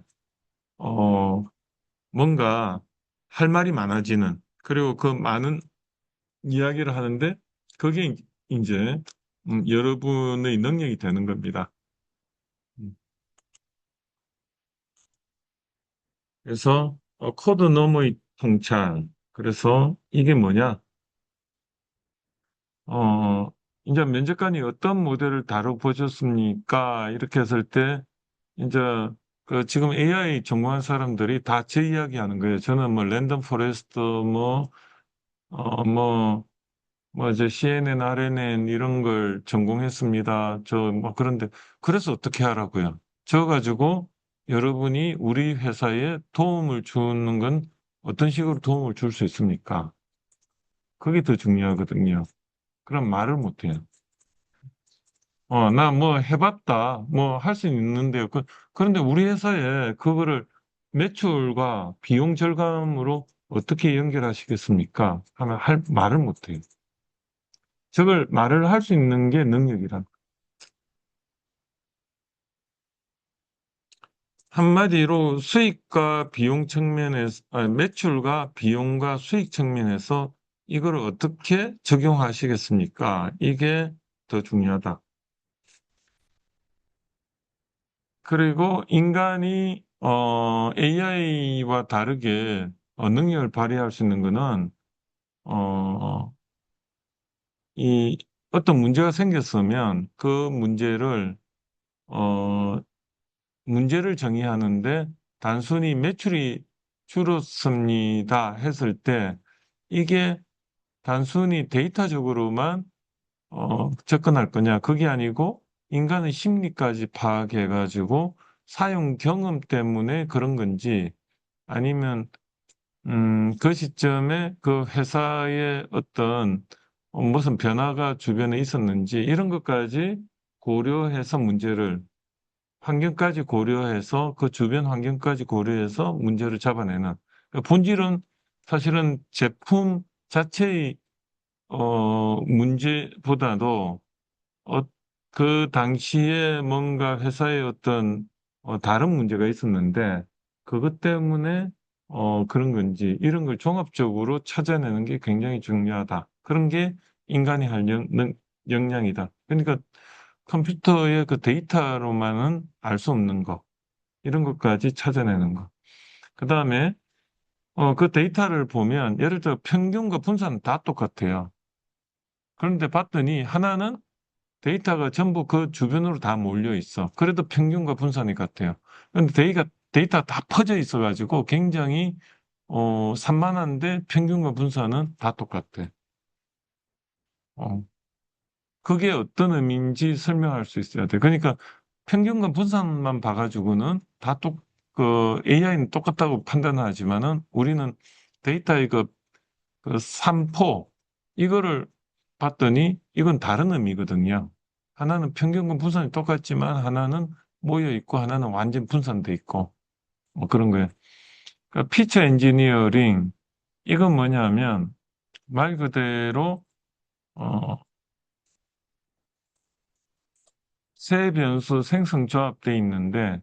Speaker 1: 뭔가 할 말이 많아지는, 그리고 그 많은 이야기를 하는데 그게 이제 여러분의 능력이 되는 겁니다. 음. 그래서 코드 너머의 통찰. 그래서 이게 뭐냐? 이제 면접관이 어떤 모델을 다뤄보셨습니까? 이렇게 했을 때 이제 그 지금 AI 전공한 사람들이 다 제 이야기 하는 거예요. 저는 뭐 랜덤 포레스트 이제 CNN, RNN 이런 걸 전공했습니다. 그런데 그래서 어떻게 하라고요? 저 가지고 여러분이 우리 회사에 도움을 주는 건 어떤 식으로 도움을 줄 수 있습니까? 그게 더 중요하거든요. 그럼 말을 못 해요. 나 뭐 해봤다. 뭐 할 수 있는데요. 그런데 우리 회사에 그거를 매출과 비용 절감으로 어떻게 연결하시겠습니까? 하면 말을 못 해요. 저걸 말을 할 수 있는 게 능력이란. 한마디로 수익과 비용 측면에서, 매출과 비용과 수익 측면에서 이걸 어떻게 적용하시겠습니까? 이게 더 중요하다. 그리고 인간이 AI와 다르게 능력을 발휘할 수 있는 거는 어, 이 어떤 문제가 생겼으면 그 어, 문제를 정의하는데 단순히 매출이 줄었습니다 했을 때 이게 단순히 데이터적으로만 접근할 거냐? 그게 아니고 인간의 심리까지 파악해가지고 사용 경험 때문에 그런 건지 아니면 그 시점에 그 회사의 어떤 무슨 변화가 주변에 있었는지 이런 것까지 고려해서 환경까지 고려해서 그 주변 환경까지 고려해서 문제를 잡아내는 본질은 사실은 제품 자체의 문제보다도 어, 그 당시에 뭔가 회사의 어떤 다른 문제가 있었는데 그것 때문에 그런 건지 이런 걸 종합적으로 찾아내는 게 굉장히 중요하다. 그런 게 인간이 할 역량이다. 그러니까 컴퓨터의 그 데이터로만은 알 수 없는 거 이런 것까지 찾아내는 거. 그 다음에 그 데이터를 보면 예를 들어 평균과 분산은 다 똑같아요. 그런데 봤더니 하나는 데이터가 전부 그 주변으로 다 몰려 있어. 그래도 평균과 분산이 같아요. 근데 데이터가 다 퍼져 있어가지고 굉장히 산만한데 평균과 분산은 다 똑같아. 어, 그게 어떤 의미인지 설명할 수 있어야 돼. 그러니까 평균과 분산만 봐가지고는 AI는 똑같다고 판단하지만은 우리는 데이터의 그 산포, 이거를 봤더니 이건 다른 의미거든요. 하나는 평균과 분산이 똑같지만 하나는 모여 있고 하나는 완전 분산돼 있고 뭐 그런 거예요. 그러니까 피처 엔지니어링 이건 뭐냐면 말 그대로 어, 세 변수 생성 조합돼 있는데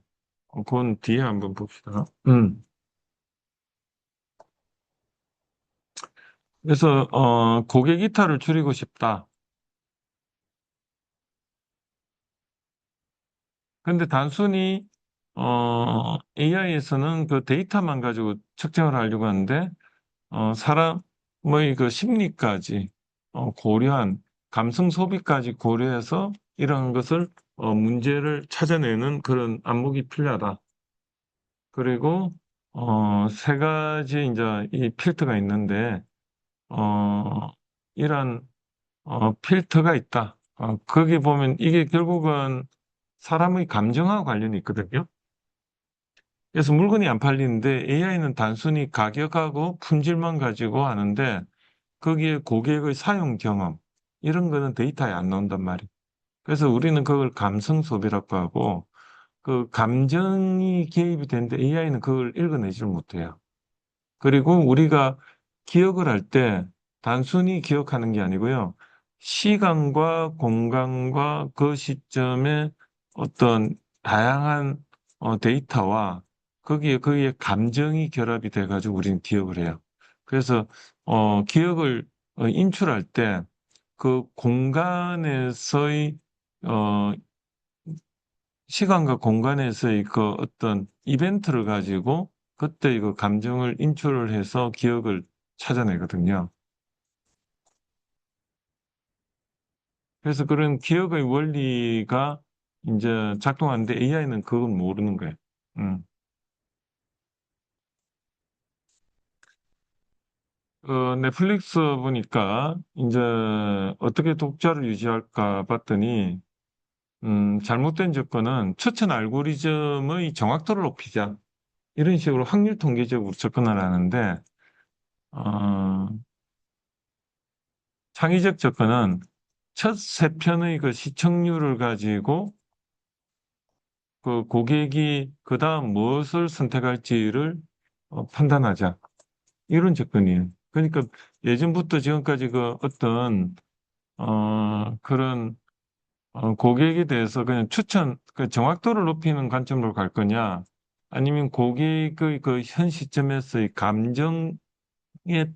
Speaker 1: 그건 뒤에 한번 봅시다. 그래서 고객 이탈을 줄이고 싶다. 근데 단순히 AI에서는 그 데이터만 가지고 측정을 하려고 하는데 사람의 그 심리까지 고려한 감성 소비까지 고려해서 이런 것을 문제를 찾아내는 그런 안목이 필요하다. 그리고 세 가지 이제 이 필터가 있는데 이런 필터가 있다. 거기 보면 이게 결국은 사람의 감정하고 관련이 있거든요. 그래서 물건이 안 팔리는데 AI는 단순히 가격하고 품질만 가지고 하는데 거기에 고객의 사용 경험 이런 거는 데이터에 안 나온단 말이에요. 그래서 우리는 그걸 감성 소비라고 하고 그 감정이 개입이 되는데 AI는 그걸 읽어내지를 못해요. 그리고 우리가 기억을 할 때 단순히 기억하는 게 아니고요. 시간과 공간과 그 시점에 어떤 다양한 데이터와 거기에 감정이 결합이 돼가지고 우리는 기억을 해요. 그래서 기억을 인출할 때 그 공간에서의 어, 시간과 공간에서의 그 어떤 이벤트를 가지고 그때 그 감정을 인출을 해서 기억을 찾아내거든요. 그래서 그런 기억의 원리가 이제 작동하는데 AI는 그건 모르는 거예요. 음. 넷플릭스 보니까 이제 어떻게 독자를 유지할까 봤더니 잘못된 접근은 추천 알고리즘의 정확도를 높이자. 이런 식으로 확률 통계적으로 접근을 하는데 어, 창의적 접근은 첫 세 편의 그 시청률을 가지고 그 고객이 그 다음 무엇을 선택할지를 판단하자. 이런 접근이에요. 그러니까 예전부터 지금까지 그 어떤, 그런, 고객에 대해서 그냥 그 정확도를 높이는 관점으로 갈 거냐, 아니면 고객의 그 현 시점에서의 감정에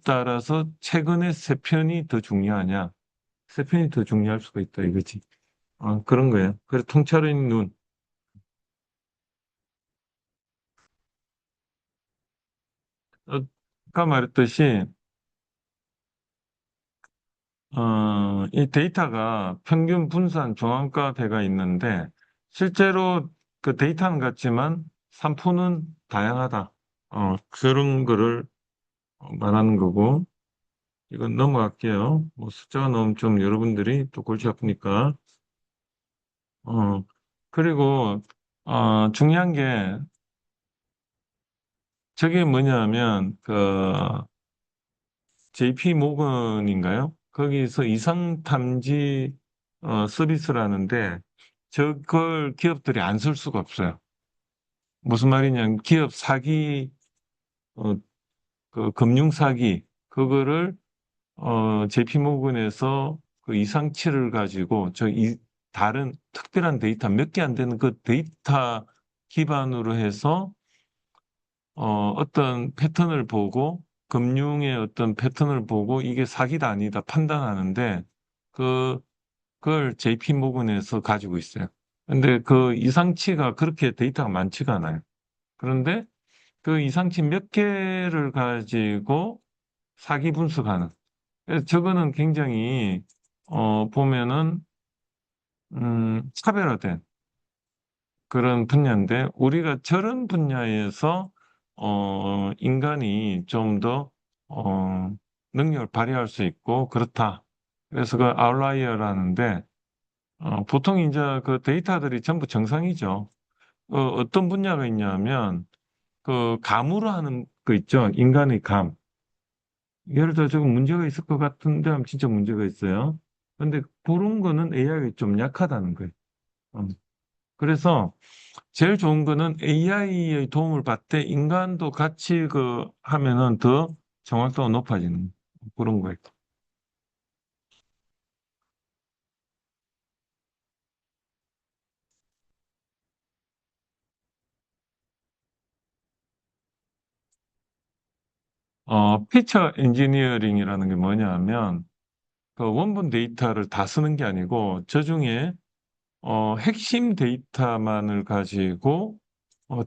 Speaker 1: 따라서 최근의 세 편이 더 중요하냐, 세 편이 더 중요할 수가 있다, 이거지. 그런 거예요. 그래서 통찰의 눈. 아까 말했듯이, 이 데이터가 평균 분산 종합화돼가 있는데, 실제로 그 데이터는 같지만 산포는 다양하다. 그런 거를 말하는 거고, 이건 넘어갈게요. 뭐 숫자가 너무 좀 여러분들이 또 골치 아프니까. 어, 그리고, 중요한 게, 저게 뭐냐면, JP 모건인가요? 거기서 이상 탐지, 서비스라는데, 저걸 기업들이 안 쓸 수가 없어요. 무슨 말이냐면, 기업 사기, 어, 그 금융 사기, 그거를, JP 모건에서 그 이상치를 가지고, 다른 특별한 데이터, 몇 개 안 되는 그 데이터 기반으로 해서 어떤 패턴을 보고, 금융의 어떤 패턴을 보고, 이게 사기다 아니다 판단하는데, 그, 그걸 JP 모건에서 가지고 있어요. 근데 그 이상치가 그렇게 데이터가 많지가 않아요. 그런데 그 이상치 몇 개를 가지고 사기 분석하는. 그래서 저거는 굉장히, 보면은, 차별화된 그런 분야인데, 우리가 저런 분야에서, 인간이 좀 더, 능력을 발휘할 수 있고, 그렇다. 그래서 그 아웃라이어라는데, 보통 이제 그 데이터들이 전부 정상이죠. 어떤 분야가 있냐면, 그 감으로 하는 거 있죠. 인간의 감. 예를 들어 조금 문제가 있을 것 같은데 하면 진짜 문제가 있어요. 근데 그런 거는 AI가 좀 약하다는 거예요. 음. 그래서 제일 좋은 거는 AI의 도움을 받되 인간도 같이 그 하면은 더 정확도가 높아지는 그런 거예요. 피처 엔지니어링이라는 게 뭐냐면 그 원본 데이터를 다 쓰는 게 아니고 저 중에 핵심 데이터만을 가지고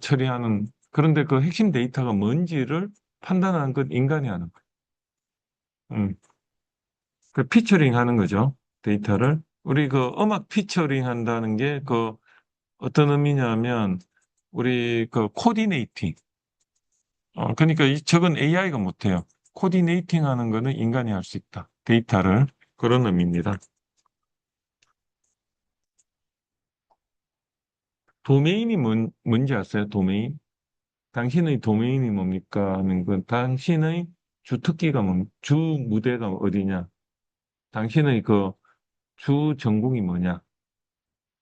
Speaker 1: 처리하는 그런데 그 핵심 데이터가 뭔지를 판단하는 건 인간이 하는 거예요. 그 피처링 하는 거죠. 데이터를. 우리 그 음악 피처링 한다는 게 그 어떤 의미냐면 우리 그 코디네이팅. 그러니까 저건 AI가 못해요. 코디네이팅 하는 거는 인간이 할 수 있다. 데이터를. 그런 의미입니다. 도메인이 뭔지 아세요? 도메인? 당신의 도메인이 뭡니까? 하는 건 당신의 주특기가 주 무대가 어디냐? 당신의 그 주 전공이 뭐냐?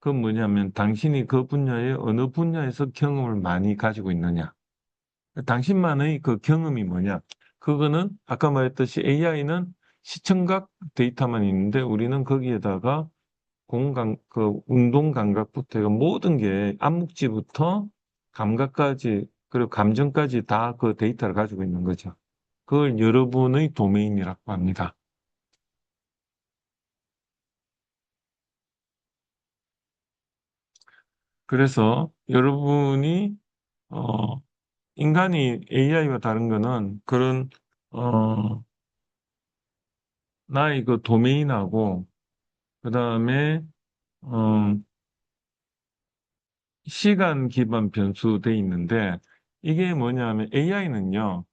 Speaker 1: 그건 뭐냐면 당신이 그 분야의 어느 분야에서 경험을 많이 가지고 있느냐. 당신만의 그 경험이 뭐냐. 그거는 아까 말했듯이 AI는 시청각 데이터만 있는데 우리는 거기에다가 운동 감각부터 해서 모든 게 안목지부터 감각까지 그리고 감정까지 다 그 데이터를 가지고 있는 거죠. 그걸 여러분의 도메인이라고 합니다. 그래서 여러분이 어, 인간이 AI와 다른 거는 그런 어, 나의 그 도메인하고 그다음에 어, 시간 기반 변수돼 있는데 이게 뭐냐면 AI는요.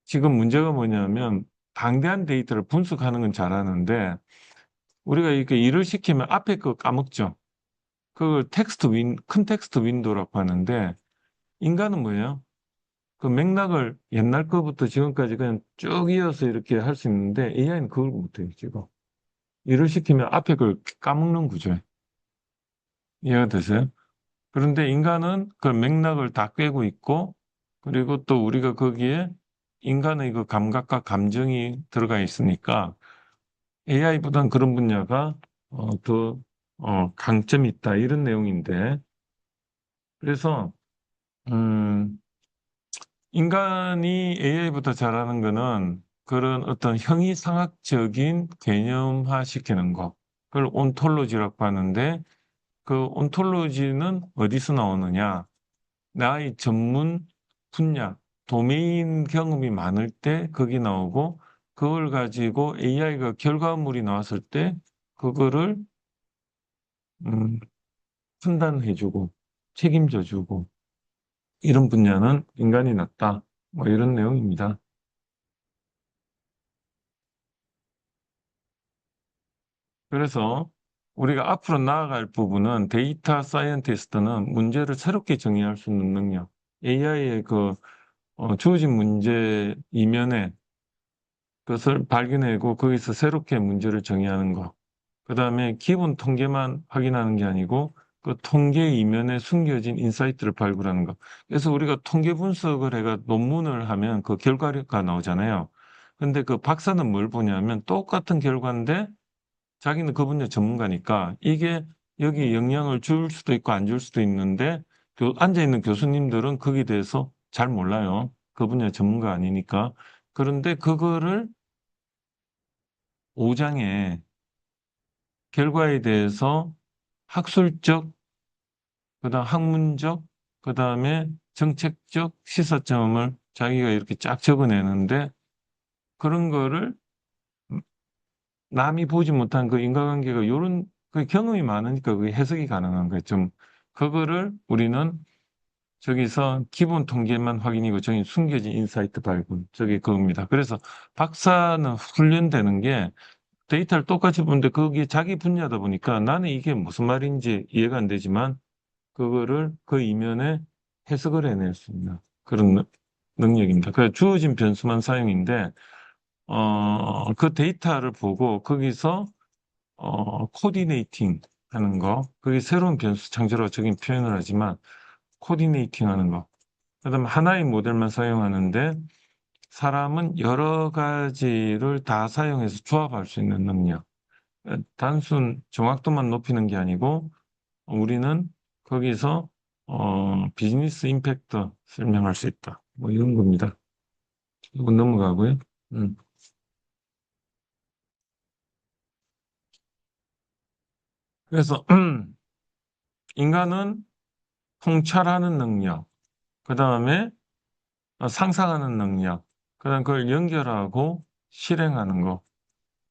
Speaker 1: 지금 문제가 뭐냐면 방대한 데이터를 분석하는 건 잘하는데 우리가 이렇게 일을 시키면 앞에 거 까먹죠. 그걸 큰 텍스트 윈도우라고 하는데 인간은 뭐예요? 그 맥락을 옛날 거부터 지금까지 그냥 쭉 이어서 이렇게 할 수 있는데 AI는 그걸 못해요, 지금. 일을 시키면 앞에 걸 까먹는 구조예요. 이해가 되세요? 그런데 인간은 그 맥락을 다 꿰고 있고, 그리고 또 우리가 거기에 인간의 그 감각과 감정이 들어가 있으니까 AI보단 그런 분야가 더 강점이 있다 이런 내용인데, 그래서 음, 인간이 AI보다 잘하는 거는 그런 어떤 형이상학적인 개념화 시키는 거. 그걸 온톨로지라고 하는데 그 온톨로지는 어디서 나오느냐? 나의 전문 분야, 도메인 경험이 많을 때 거기 나오고 그걸 가지고 AI가 결과물이 나왔을 때 그거를 음, 판단해주고 책임져주고 이런 분야는 인간이 낫다. 뭐 이런 내용입니다. 그래서 우리가 앞으로 나아갈 부분은 데이터 사이언티스트는 문제를 새롭게 정의할 수 있는 능력, AI의 주어진 문제 이면에 그것을 발견하고 거기서 새롭게 문제를 정의하는 것. 그 다음에 기본 통계만 확인하는 게 아니고 그 통계 이면에 숨겨진 인사이트를 발굴하는 것. 그래서 우리가 통계 분석을 해가 논문을 하면 그 결과가 나오잖아요. 근데 그 박사는 뭘 보냐면 똑같은 결과인데 자기는 그 분야 전문가니까 이게 여기 영향을 줄 수도 있고 안 줄 수도 있는데 앉아있는 교수님들은 거기에 대해서 잘 몰라요. 그 분야 전문가 아니니까. 그런데 그거를 5장에 결과에 대해서 학술적, 그다음 학문적, 그다음에 정책적 시사점을 자기가 이렇게 쫙 적어내는데 그런 거를 남이 보지 못한 그 인과관계가 요런 그 경험이 많으니까 그게 해석이 가능한 거예요. 좀 그거를 우리는 저기서 기본 통계만 확인이고 저기 숨겨진 인사이트 발굴 저기 그겁니다. 그래서 박사는 훈련되는 게 데이터를 똑같이 보는데 그게 자기 분야다 보니까 나는 이게 무슨 말인지 이해가 안 되지만 그거를 그 이면에 해석을 해낼 수 있는 그런 능력입니다. 그 주어진 변수만 사용인데 그 데이터를 보고 거기서 코디네이팅 하는 거, 그게 새로운 변수 창조라고 저긴 표현을 하지만 코디네이팅 하는 거. 그다음에 하나의 모델만 사용하는데 사람은 여러 가지를 다 사용해서 조합할 수 있는 능력. 단순 정확도만 높이는 게 아니고 우리는 거기서 비즈니스 임팩트 설명할 수 있다. 뭐 이런 겁니다. 이건 넘어가고요. 음. 그래서 인간은 통찰하는 능력, 그 다음에 상상하는 능력, 그 다음 그걸 연결하고 실행하는 거.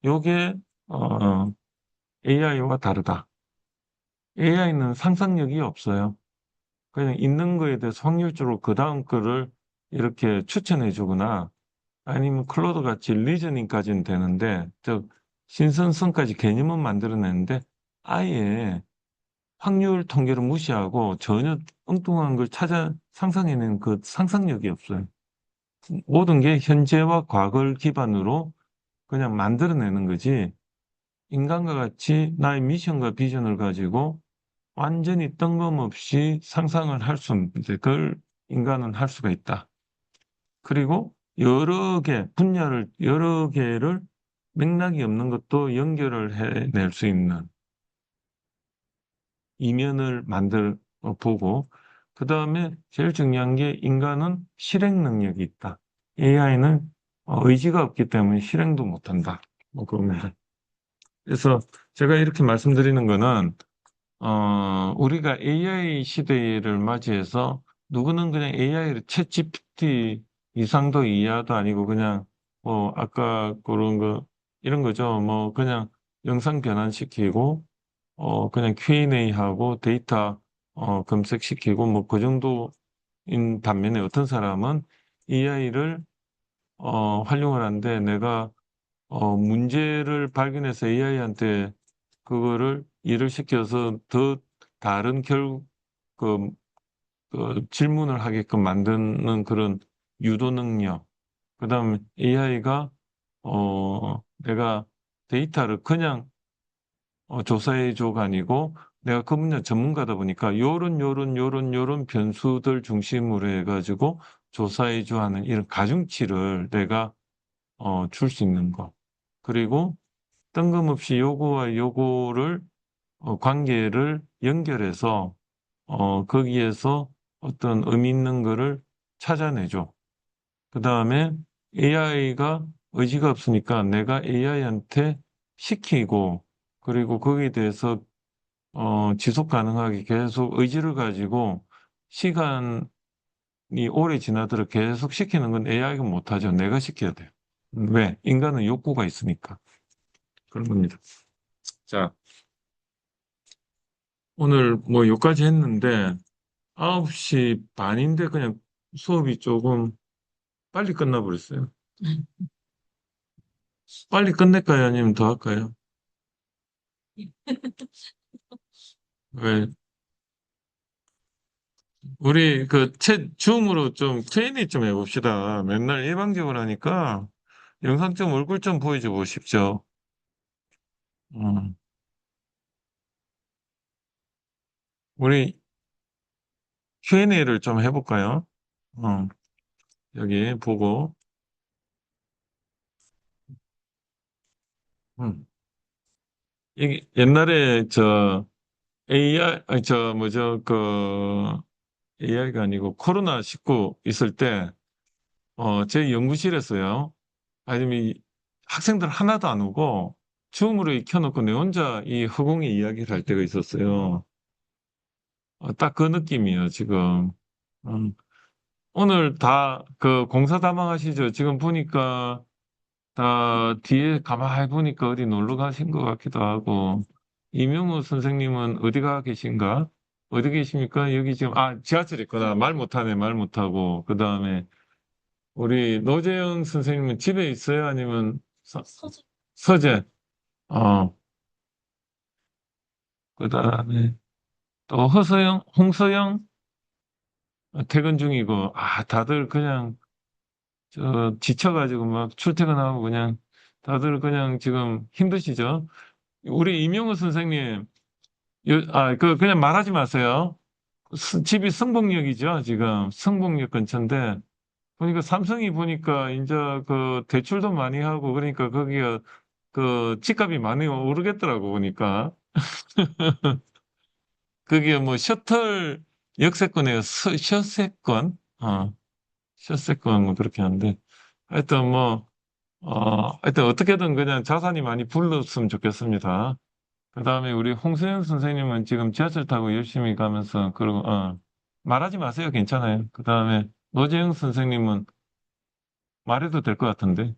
Speaker 1: 요게 AI와 다르다. AI는 상상력이 없어요. 그냥 있는 거에 대해서 확률적으로 그 다음 거를 이렇게 추천해 주거나 아니면 클로드 같이 리저닝까지는 되는데 즉 신선성까지 개념은 만들어내는데 아예 확률 통계를 무시하고 전혀 엉뚱한 걸 찾아 상상해내는 그 상상력이 없어요. 모든 게 현재와 과거를 기반으로 그냥 만들어내는 거지 인간과 같이 나의 미션과 비전을 가지고 완전히 뜬금없이 상상을 할 수 없는데 그걸 인간은 할 수가 있다. 그리고 여러 개, 분야를, 여러 개를 맥락이 없는 것도 연결을 해낼 수 있는 이면을 보고, 그 다음에 제일 중요한 게 인간은 실행 능력이 있다. AI는 의지가 없기 때문에 실행도 못한다. 뭐 그럽니다. 그래서 제가 이렇게 말씀드리는 거는, 우리가 AI 시대를 맞이해서 누구는 그냥 AI를 챗 GPT 이상도 이하도 아니고 그냥 뭐 아까 그런 거 이런 거죠. 뭐 그냥 영상 변환시키고 그냥 Q&A 하고 데이터 검색시키고 뭐 그 정도인 반면에 어떤 사람은 AI를 활용을 하는데 내가 문제를 발견해서 AI한테 그거를 일을 시켜서 더 다른 그, 질문을 하게끔 만드는 그런 유도 능력. 그 다음에 AI가, 내가 데이터를 그냥 조사해줘가 아니고 내가 그 분야 전문가다 보니까 요런 변수들 중심으로 해가지고 조사해줘 하는 이런 가중치를 내가 줄 수 있는 거. 그리고 뜬금없이 요거와 요거를 관계를 연결해서 거기에서 어떤 의미 있는 거를 찾아내죠. 그 다음에 AI가 의지가 없으니까 내가 AI한테 시키고 그리고 거기에 대해서 지속 가능하게 계속 의지를 가지고 시간 오래 지나도록 계속 시키는 건 AI가 못하죠. 내가 시켜야 돼요. 왜? 인간은 욕구가 있으니까. 그런 겁니다. 자, 오늘 뭐 여기까지 했는데 9시 반인데 그냥 수업이 조금 빨리 끝나버렸어요. 빨리 끝낼까요? 아니면 더 할까요? 왜? 우리 줌으로 좀 Q&A 좀 해봅시다. 맨날 일방적으로 하니까 영상 좀 얼굴 좀 보여줘 보십시오. 음. 우리 Q&A를 좀 해볼까요? 여기 보고. 음. 이게 옛날에 AI, 아니, AI가 아니고 코로나19 있을 때, 제 연구실에서요. 아니면 이 학생들 하나도 안 오고, 줌으로 켜놓고 내 혼자 이 허공에 이야기를 할 때가 있었어요. 딱 그 느낌이에요, 지금. 음, 오늘 다 공사 담당하시죠? 지금 보니까 다 뒤에 가만히 보니까 어디 놀러 가신 것 같기도 하고, 이명우 선생님은 어디가 계신가? 어디 계십니까? 여기 지금, 지하철 있구나. 말 못하네, 말 못하고. 그 다음에, 우리 노재영 선생님은 집에 있어요? 아니면
Speaker 2: 서재.
Speaker 1: 서재? 어, 그 다음에, 또 홍서영? 퇴근 중이고, 다들 그냥, 지쳐가지고 막 출퇴근하고 그냥, 다들 그냥 지금 힘드시죠? 우리 이명우 선생님, 그냥 말하지 마세요. 집이 성북역이죠, 지금. 성북역 근처인데, 보니까 삼성이 보니까 이제 대출도 많이 하고, 그러니까 거기가 집값이 많이 오르겠더라고, 보니까. 그게 뭐 셔틀 역세권이에요. 셔세권? 셔세권 뭐 그렇게 하는데. 하여튼 하여튼 어떻게든 그냥 자산이 많이 불렀으면 좋겠습니다. 그 다음에 우리 홍수연 선생님은 지금 지하철 타고 열심히 가면서, 그러고, 말하지 마세요. 괜찮아요. 그 다음에 노재영 선생님은 말해도 될 것 같은데.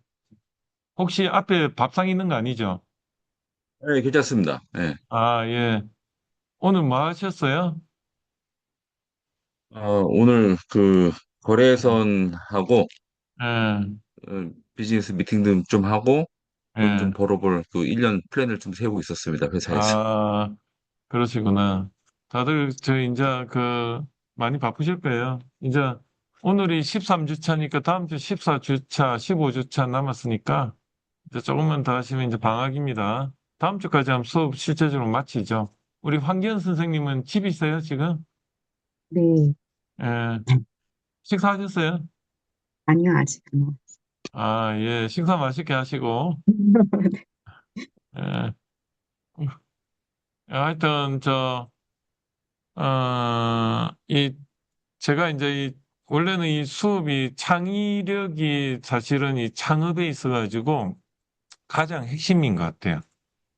Speaker 1: 혹시 앞에 밥상 있는 거 아니죠?
Speaker 6: 네, 괜찮습니다. 네.
Speaker 1: 예. 오늘 뭐 하셨어요?
Speaker 6: 오늘 거래선하고
Speaker 1: 예,
Speaker 6: 비즈니스 미팅도 좀 하고 돈 좀
Speaker 1: 예.
Speaker 6: 벌어볼 1년 플랜을 좀 세우고 있었습니다. 회사에서.
Speaker 1: 아, 그러시구나. 다들 이제 많이 바쁘실 거예요. 이제 오늘이 13주차니까 다음 주 14주차, 15주차 남았으니까 이제 조금만 더 하시면 이제 방학입니다. 다음 주까지 하면 수업 실제적으로 마치죠. 우리 황기현 선생님은 집 있어요, 지금?
Speaker 7: 네,
Speaker 1: 예. 식사하셨어요?
Speaker 7: 아니요, 아직은.
Speaker 1: 예. 식사 맛있게 하시고. 예. 하여튼, 제가 이제 원래는 이 수업이 창의력이 사실은 이 창업에 있어가지고 가장 핵심인 것 같아요.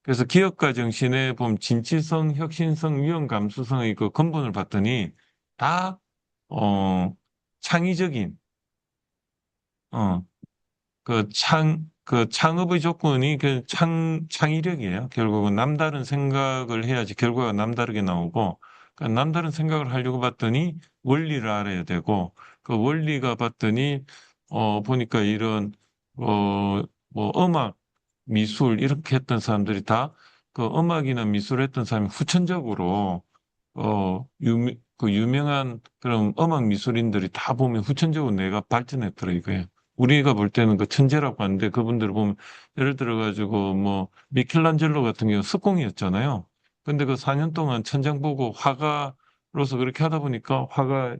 Speaker 1: 그래서 기업가 정신에 보면 진취성, 혁신성, 위험 감수성의 그 근본을 봤더니 다, 창의적인, 어, 창업의 조건이 창의력이에요. 결국은 남다른 생각을 해야지 결과가 남다르게 나오고, 그러니까 남다른 생각을 하려고 봤더니 원리를 알아야 되고, 그 원리가 봤더니, 보니까 이런, 음악, 미술, 이렇게 했던 사람들이 다 그 음악이나 미술을 했던 사람이 후천적으로, 유명한 그런 음악 미술인들이 다 보면 후천적으로 내가 발전했더라 이거예요. 우리가 볼 때는 그 천재라고 하는데 그분들을 보면 예를 들어 가지고 뭐 미켈란젤로 같은 경우 석공이었잖아요. 근데 그 4년 동안 천장 보고 화가로서 그렇게 하다 보니까 화가가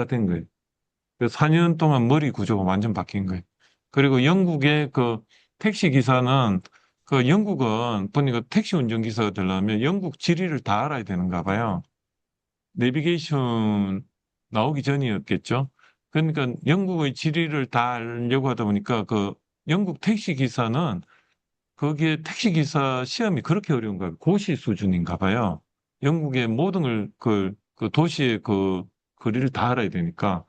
Speaker 1: 된 거예요. 그 4년 동안 머리 구조가 완전 바뀐 거예요. 그리고 영국의 그 택시 기사는 그 영국은 보니까 택시 운전기사가 되려면 영국 지리를 다 알아야 되는가 봐요. 내비게이션 나오기 전이었겠죠. 그러니까 영국의 지리를 다 알려고 하다 보니까 그 영국 택시 기사는 거기에 택시 기사 시험이 그렇게 어려운가 봐요. 고시 수준인가 봐요. 영국의 모든 걸 그 도시의 그 거리를 다 알아야 되니까.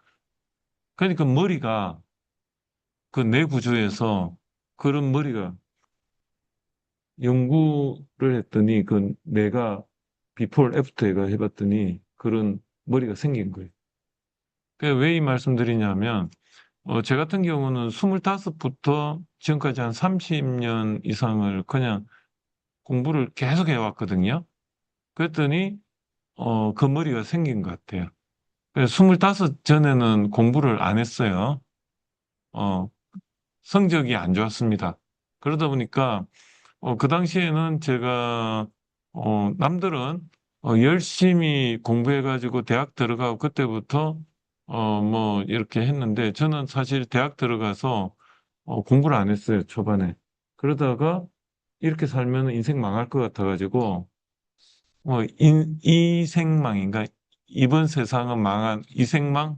Speaker 1: 그러니까 머리가 그 뇌 구조에서 그런 머리가 연구를 했더니 그 내가 비포 애프터가 해봤더니 그런 머리가 생긴 거예요. 왜 이 말씀드리냐면 제 같은 경우는 25부터 지금까지 한 30년 이상을 그냥 공부를 계속 해왔거든요. 그랬더니 그 머리가 생긴 것 같아요. 그래서 25 전에는 공부를 안 했어요. 어, 성적이 안 좋았습니다. 그러다 보니까 그 당시에는 제가 남들은 열심히 공부해가지고 대학 들어가고 그때부터 뭐 이렇게 했는데 저는 사실 대학 들어가서 공부를 안 했어요, 초반에. 그러다가 이렇게 살면 인생 망할 것 같아가지고 이생망인가? 이번 세상은 망한 이생망?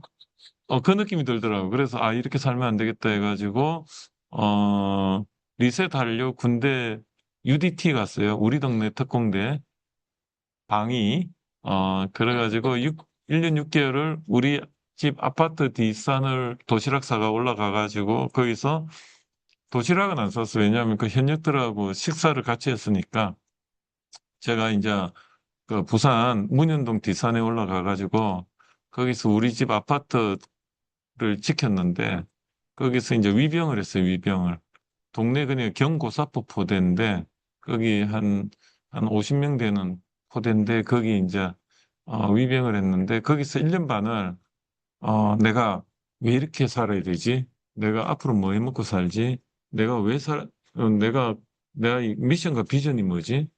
Speaker 1: 그 느낌이 들더라고요. 그래서 이렇게 살면 안 되겠다 해가지고 어 리셋하려고 군대 UDT 갔어요. 우리 동네 특공대 방위. 그래가지고 1년 6개월을 우리 집 아파트 뒷산을 도시락 사가 올라가가지고 거기서 도시락은 안 샀어요. 왜냐하면 그 현역들하고 식사를 같이 했으니까 제가 이제 그 부산 문현동 뒷산에 올라가가지고 거기서 우리 집 아파트를 지켰는데 거기서 이제 위병을 했어요. 위병을. 동네 그냥 경고사포 포대인데 거기 한 50명 되는 포대인데 거기 이제 위병을 했는데 거기서 1년 반을 내가 왜 이렇게 살아야 되지? 내가 앞으로 뭐 해먹고 살지? 내가 왜 내가 이 미션과 비전이 뭐지?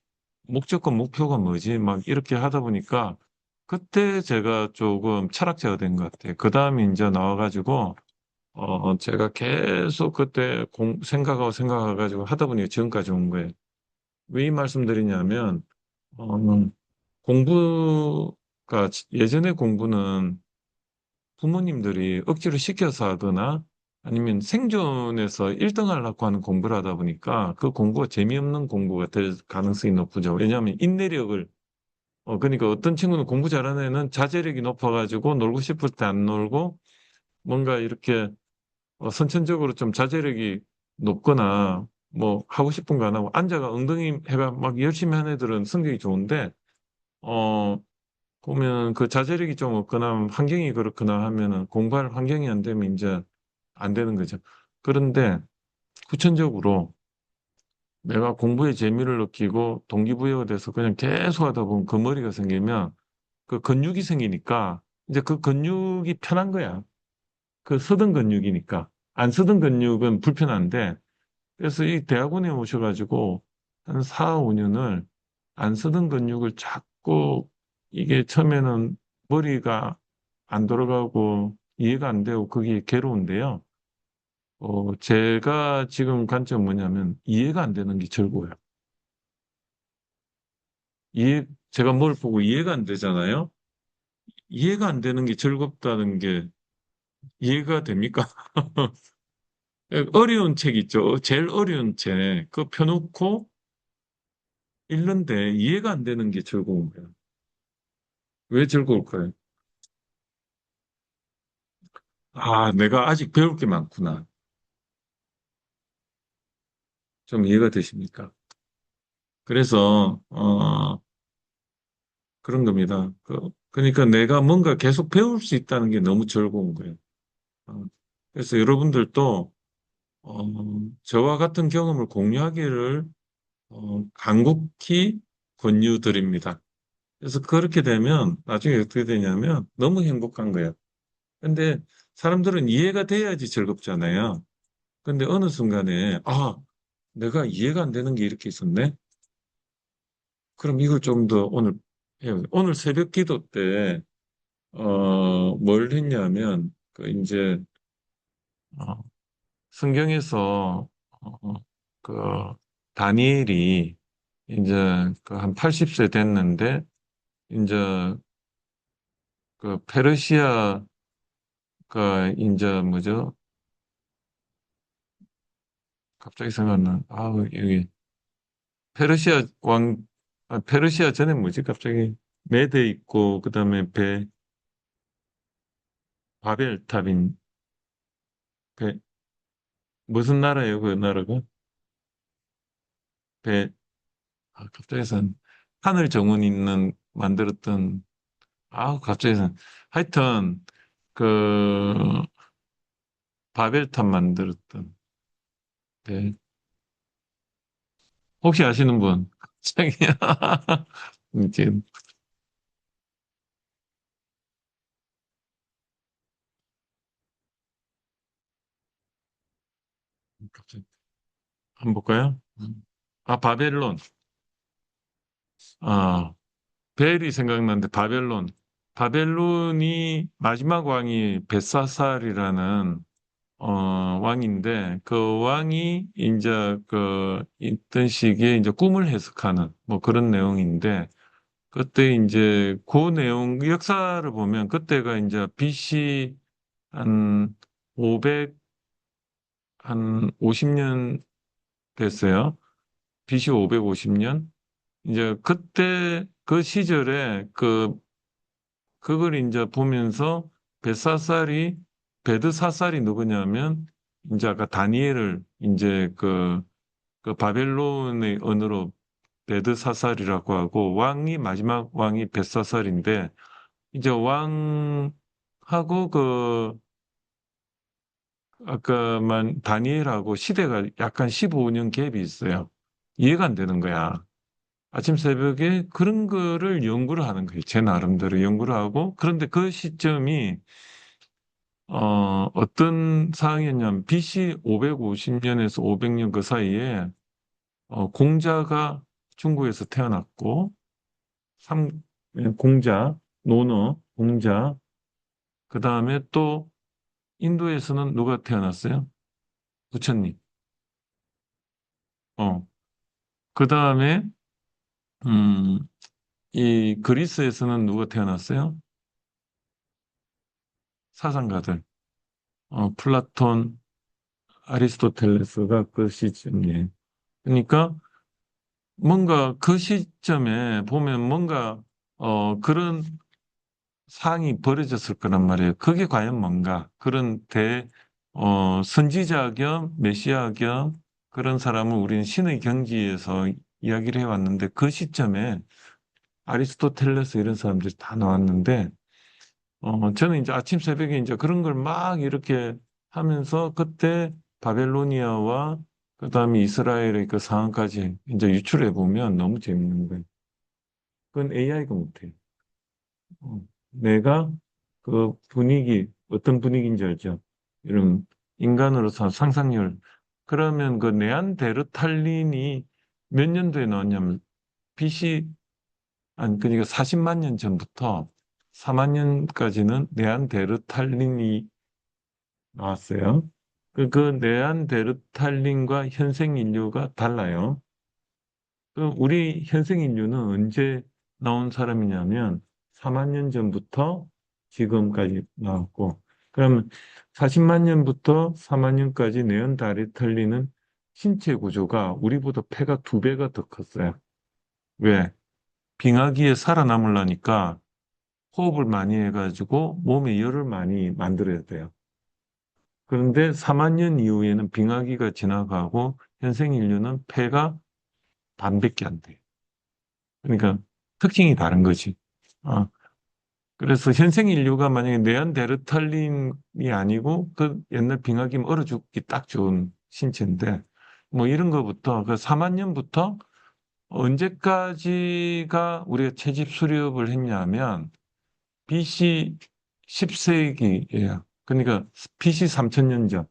Speaker 1: 목적과 목표가 뭐지? 막 이렇게 하다 보니까 그때 제가 조금 철학자가 된 것 같아요. 그 다음에 이제 나와가지고 제가 계속 그때 생각해가지고 하다 보니까 지금까지 온 거예요. 왜 이 말씀드리냐면, 어, 공부가, 예전에 공부는 부모님들이 억지로 시켜서 하거나 아니면 생존에서 1등 하려고 하는 공부를 하다 보니까 그 공부가 재미없는 공부가 될 가능성이 높죠. 왜냐하면 인내력을, 그러니까 어떤 친구는 공부 잘하는 애는 자제력이 높아가지고 놀고 싶을 때 안 놀고 뭔가 이렇게 선천적으로 좀 자제력이 높거나 뭐 하고 싶은 거 안 하고 앉아가 엉덩이 해가 막 열심히 하는 애들은 성적이 좋은데 어 보면 그 자제력이 좀 없거나 환경이 그렇거나 하면은 공부할 환경이 안 되면 이제 안 되는 거죠. 그런데 후천적으로 내가 공부에 재미를 느끼고 동기부여가 돼서 그냥 계속 하다 보면 그 머리가 생기면 그 근육이 생기니까 이제 그 근육이 편한 거야. 그 쓰던 근육이니까. 안 쓰던 근육은 불편한데 그래서 이 대학원에 오셔가지고 한 4, 5년을 안 쓰던 근육을 자꾸 이게 처음에는 머리가 안 돌아가고 이해가 안 되고 그게 괴로운데요. 제가 지금 관점은 뭐냐면 이해가 안 되는 게 즐거워요. 제가 뭘 보고 이해가 안 되잖아요. 이해가 안 되는 게 즐겁다는 게 이해가 됩니까? 어려운 책 있죠. 제일 어려운 책. 그거 펴놓고 읽는데 이해가 안 되는 게 즐거운 거예요. 왜 즐거울까요? 내가 아직 배울 게 많구나. 좀 이해가 되십니까? 그래서, 그런 겁니다. 그러니까 내가 뭔가 계속 배울 수 있다는 게 너무 즐거운 거예요. 어, 그래서 여러분들도, 저와 같은 경험을 공유하기를, 간곡히 권유드립니다. 그래서 그렇게 되면 나중에 어떻게 되냐면 너무 행복한 거예요. 근데 사람들은 이해가 돼야지 즐겁잖아요. 근데 어느 순간에, 내가 이해가 안 되는 게 이렇게 있었네? 그럼 이걸 좀 더 오늘 해요. 오늘 새벽 기도 때, 뭘 했냐면, 어, 성경에서, 그, 다니엘이 이제 그 한 80세 됐는데, 이제 그 페르시아가 이제 뭐죠? 갑자기 생각나. 여기 페르시아 페르시아 전에 뭐지? 갑자기 메대 있고 그다음에 바벨탑인 배, 무슨 나라예요? 그 나라가? 배, 갑자기 선 하늘 정원 있는 만들었던 갑자기 선 하여튼 그 바벨탑 만들었던 배 혹시 아시는 분? 갑자기야. 지금 갑자기 한번 볼까요? 바벨론. 아, 벨이 생각나는데 바벨론. 바벨론이 마지막 왕이 벳사살이라는 왕인데 그 왕이 이제 그 있던 시기에 이제 꿈을 해석하는 뭐 그런 내용인데 그때 이제 그 내용 역사를 보면 그때가 이제 BC 한 500, 한 50년 됐어요. BC 550년. 이제 그때 그 시절에 그걸 이제 보면서 벳사살이 베드사살이 누구냐면 이제 아까 다니엘을 이제 그 바벨론의 언어로 베드사살이라고 하고 왕이 마지막 왕이 벳사살인데 이제 왕하고 그 아까만 다니엘하고 시대가 약간 15년 갭이 있어요. 이해가 안 되는 거야. 아침 새벽에 그런 거를 연구를 하는 거예요. 제 나름대로 연구를 하고 그런데 그 시점이 어떤 상황이었냐면 BC 550년에서 500년 그 사이에 공자가 중국에서 태어났고 삼 공자, 논어, 공자 그 다음에 또 인도에서는 누가 태어났어요? 부처님. 그 다음에 음, 이 그리스에서는 누가 태어났어요? 사상가들. 플라톤, 아리스토텔레스가 그 시점이에요. 그러니까 뭔가 그 시점에 보면 뭔가 그런 상이 벌어졌을 거란 말이에요. 그게 과연 뭔가? 그런 선지자 겸 메시아 겸 그런 사람을 우리는 신의 경지에서 이야기를 해왔는데 그 시점에 아리스토텔레스 이런 사람들이 다 나왔는데 저는 이제 아침 새벽에 이제 그런 걸 막 이렇게 하면서 그때 바벨로니아와 그다음에 이스라엘의 그 상황까지 이제 유출해 보면 너무 재밌는 거예요. 그건 AI가 못해요. 내가 그 분위기, 어떤 분위기인지 알죠? 이런 인간으로서 상상력. 그러면 그 네안데르탈린이 몇 년도에 나왔냐면 BC, 아니, 그러니까 40만 년 전부터 4만 년까지는 네안데르탈린이 나왔어요. 그 네안데르탈린과 현생 인류가 달라요. 우리 현생 인류는 언제 나온 사람이냐면 4만 년 전부터 지금까지 나왔고, 그러면 40만 년부터 4만 년까지 네안데르탈린은 신체 구조가 우리보다 폐가 2배가 더 컸어요. 왜? 빙하기에 살아남으려니까 호흡을 많이 해가지고 몸에 열을 많이 만들어야 돼요. 그런데 4만 년 이후에는 빙하기가 지나가고 현생 인류는 폐가 반밖에 안 돼요. 그러니까 특징이 다른 거지. 어, 그래서 현생 인류가 만약에 네안데르탈린이 아니고 그 옛날 빙하기면 얼어 죽기 딱 좋은 신체인데 뭐 이런 거부터 그 4만 년부터 언제까지가 우리가 채집 수렵을 했냐면 BC 10세기예요. 그러니까 BC 3000년 전.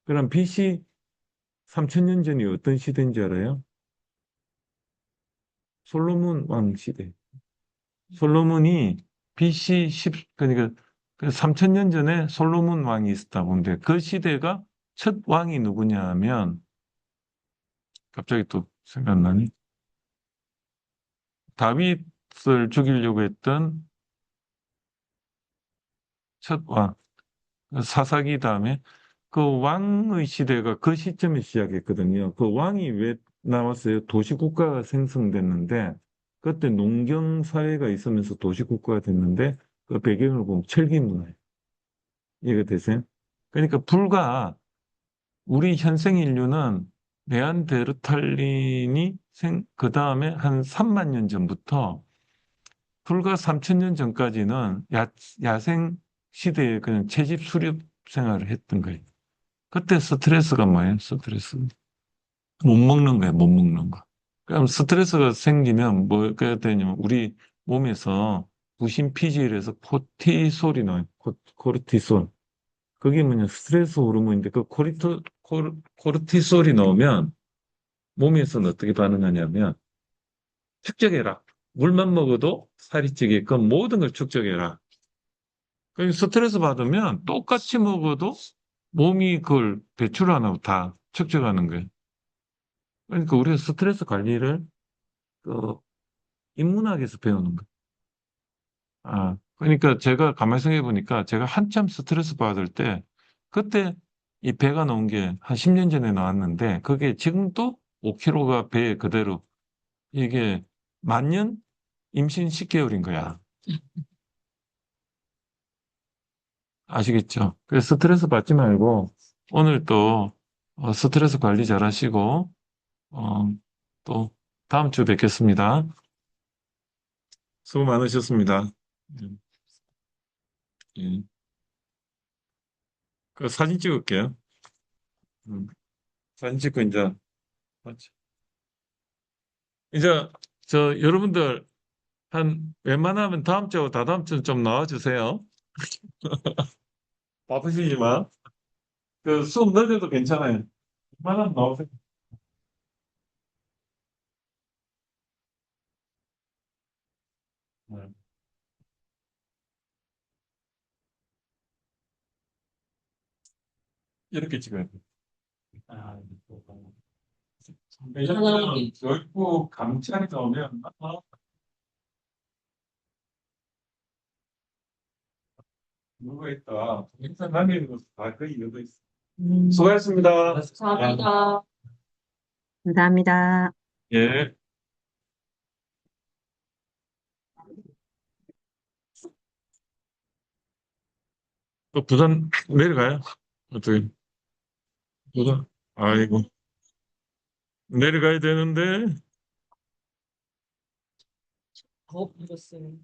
Speaker 1: 그럼 BC 3000년 전이 어떤 시대인지 알아요? 솔로몬 왕 시대. 솔로몬이 BC 10, 그러니까 3000년 전에 솔로몬 왕이 있었다고 하는데 그 시대가 첫 왕이 누구냐 하면 갑자기 또 생각나니? 다윗을 죽이려고 했던 첫 왕, 사사기 다음에 그 왕의 시대가 그 시점에 시작했거든요. 그 왕이 왜 나왔어요? 도시국가가 생성됐는데 그때 농경 사회가 있으면서 도시국가가 됐는데 그 배경을 보면 철기 문화예요. 이해가 되세요? 그러니까 불과 우리 현생 인류는 네안데르탈린이 그 다음에 한 3만 년 전부터 불과 3천 년 전까지는 야생 시대에 그냥 채집 수렵 생활을 했던 거예요. 그때 스트레스가 뭐예요? 스트레스. 못 먹는 거예요, 못 먹는 거. 그럼 스트레스가 생기면 뭐가 되냐면 우리 몸에서 부신피질에서 코티솔이 나와요. 코르티솔. 그게 뭐냐, 스트레스 호르몬인데 그 코르티솔이 나오면 몸에서는 어떻게 반응하냐면 축적해라. 물만 먹어도 살이 찌게끔 모든 걸 축적해라. 그러니까 스트레스 받으면 똑같이 먹어도 몸이 그걸 배출 안 하고 다 축적하는 거예요. 그러니까 우리가 스트레스 관리를 그 인문학에서 배우는 거예요. 아, 그러니까 제가 가만히 생각해 보니까 제가 한참 스트레스 받을 때 그때 이 배가 나온 게 한 10년 전에 나왔는데 그게 지금도 5kg가 배에 그대로 이게 만년 임신 10개월인 거야. 아시겠죠? 그래서 스트레스 받지 말고 오늘 또 스트레스 관리 잘 하시고 어, 또 다음 주 뵙겠습니다. 수고 많으셨습니다. 음, 예. 그 사진 찍을게요. 음, 사진 찍고 이제 맞지? 이제 저 여러분들 한 웬만하면 다음 주, 다다음 주는 좀 나와주세요. 바쁘시지만 그 수업 늦어도 괜찮아요. 웬만하면 나오세요. 네. 이렇게 찍어야 돼. 아, 왜냐면 결국 강찬이 나오면 누가 있다. 인상 남기는 것도 다그 이유도 있어. 수고하셨습니다.
Speaker 2: 감사합니다.
Speaker 7: 감사합니다.
Speaker 1: 예. 또 부산 내려가요? 어떻게? 부산? 아이고. 내려가야 되는데.
Speaker 2: 더 늦었어요.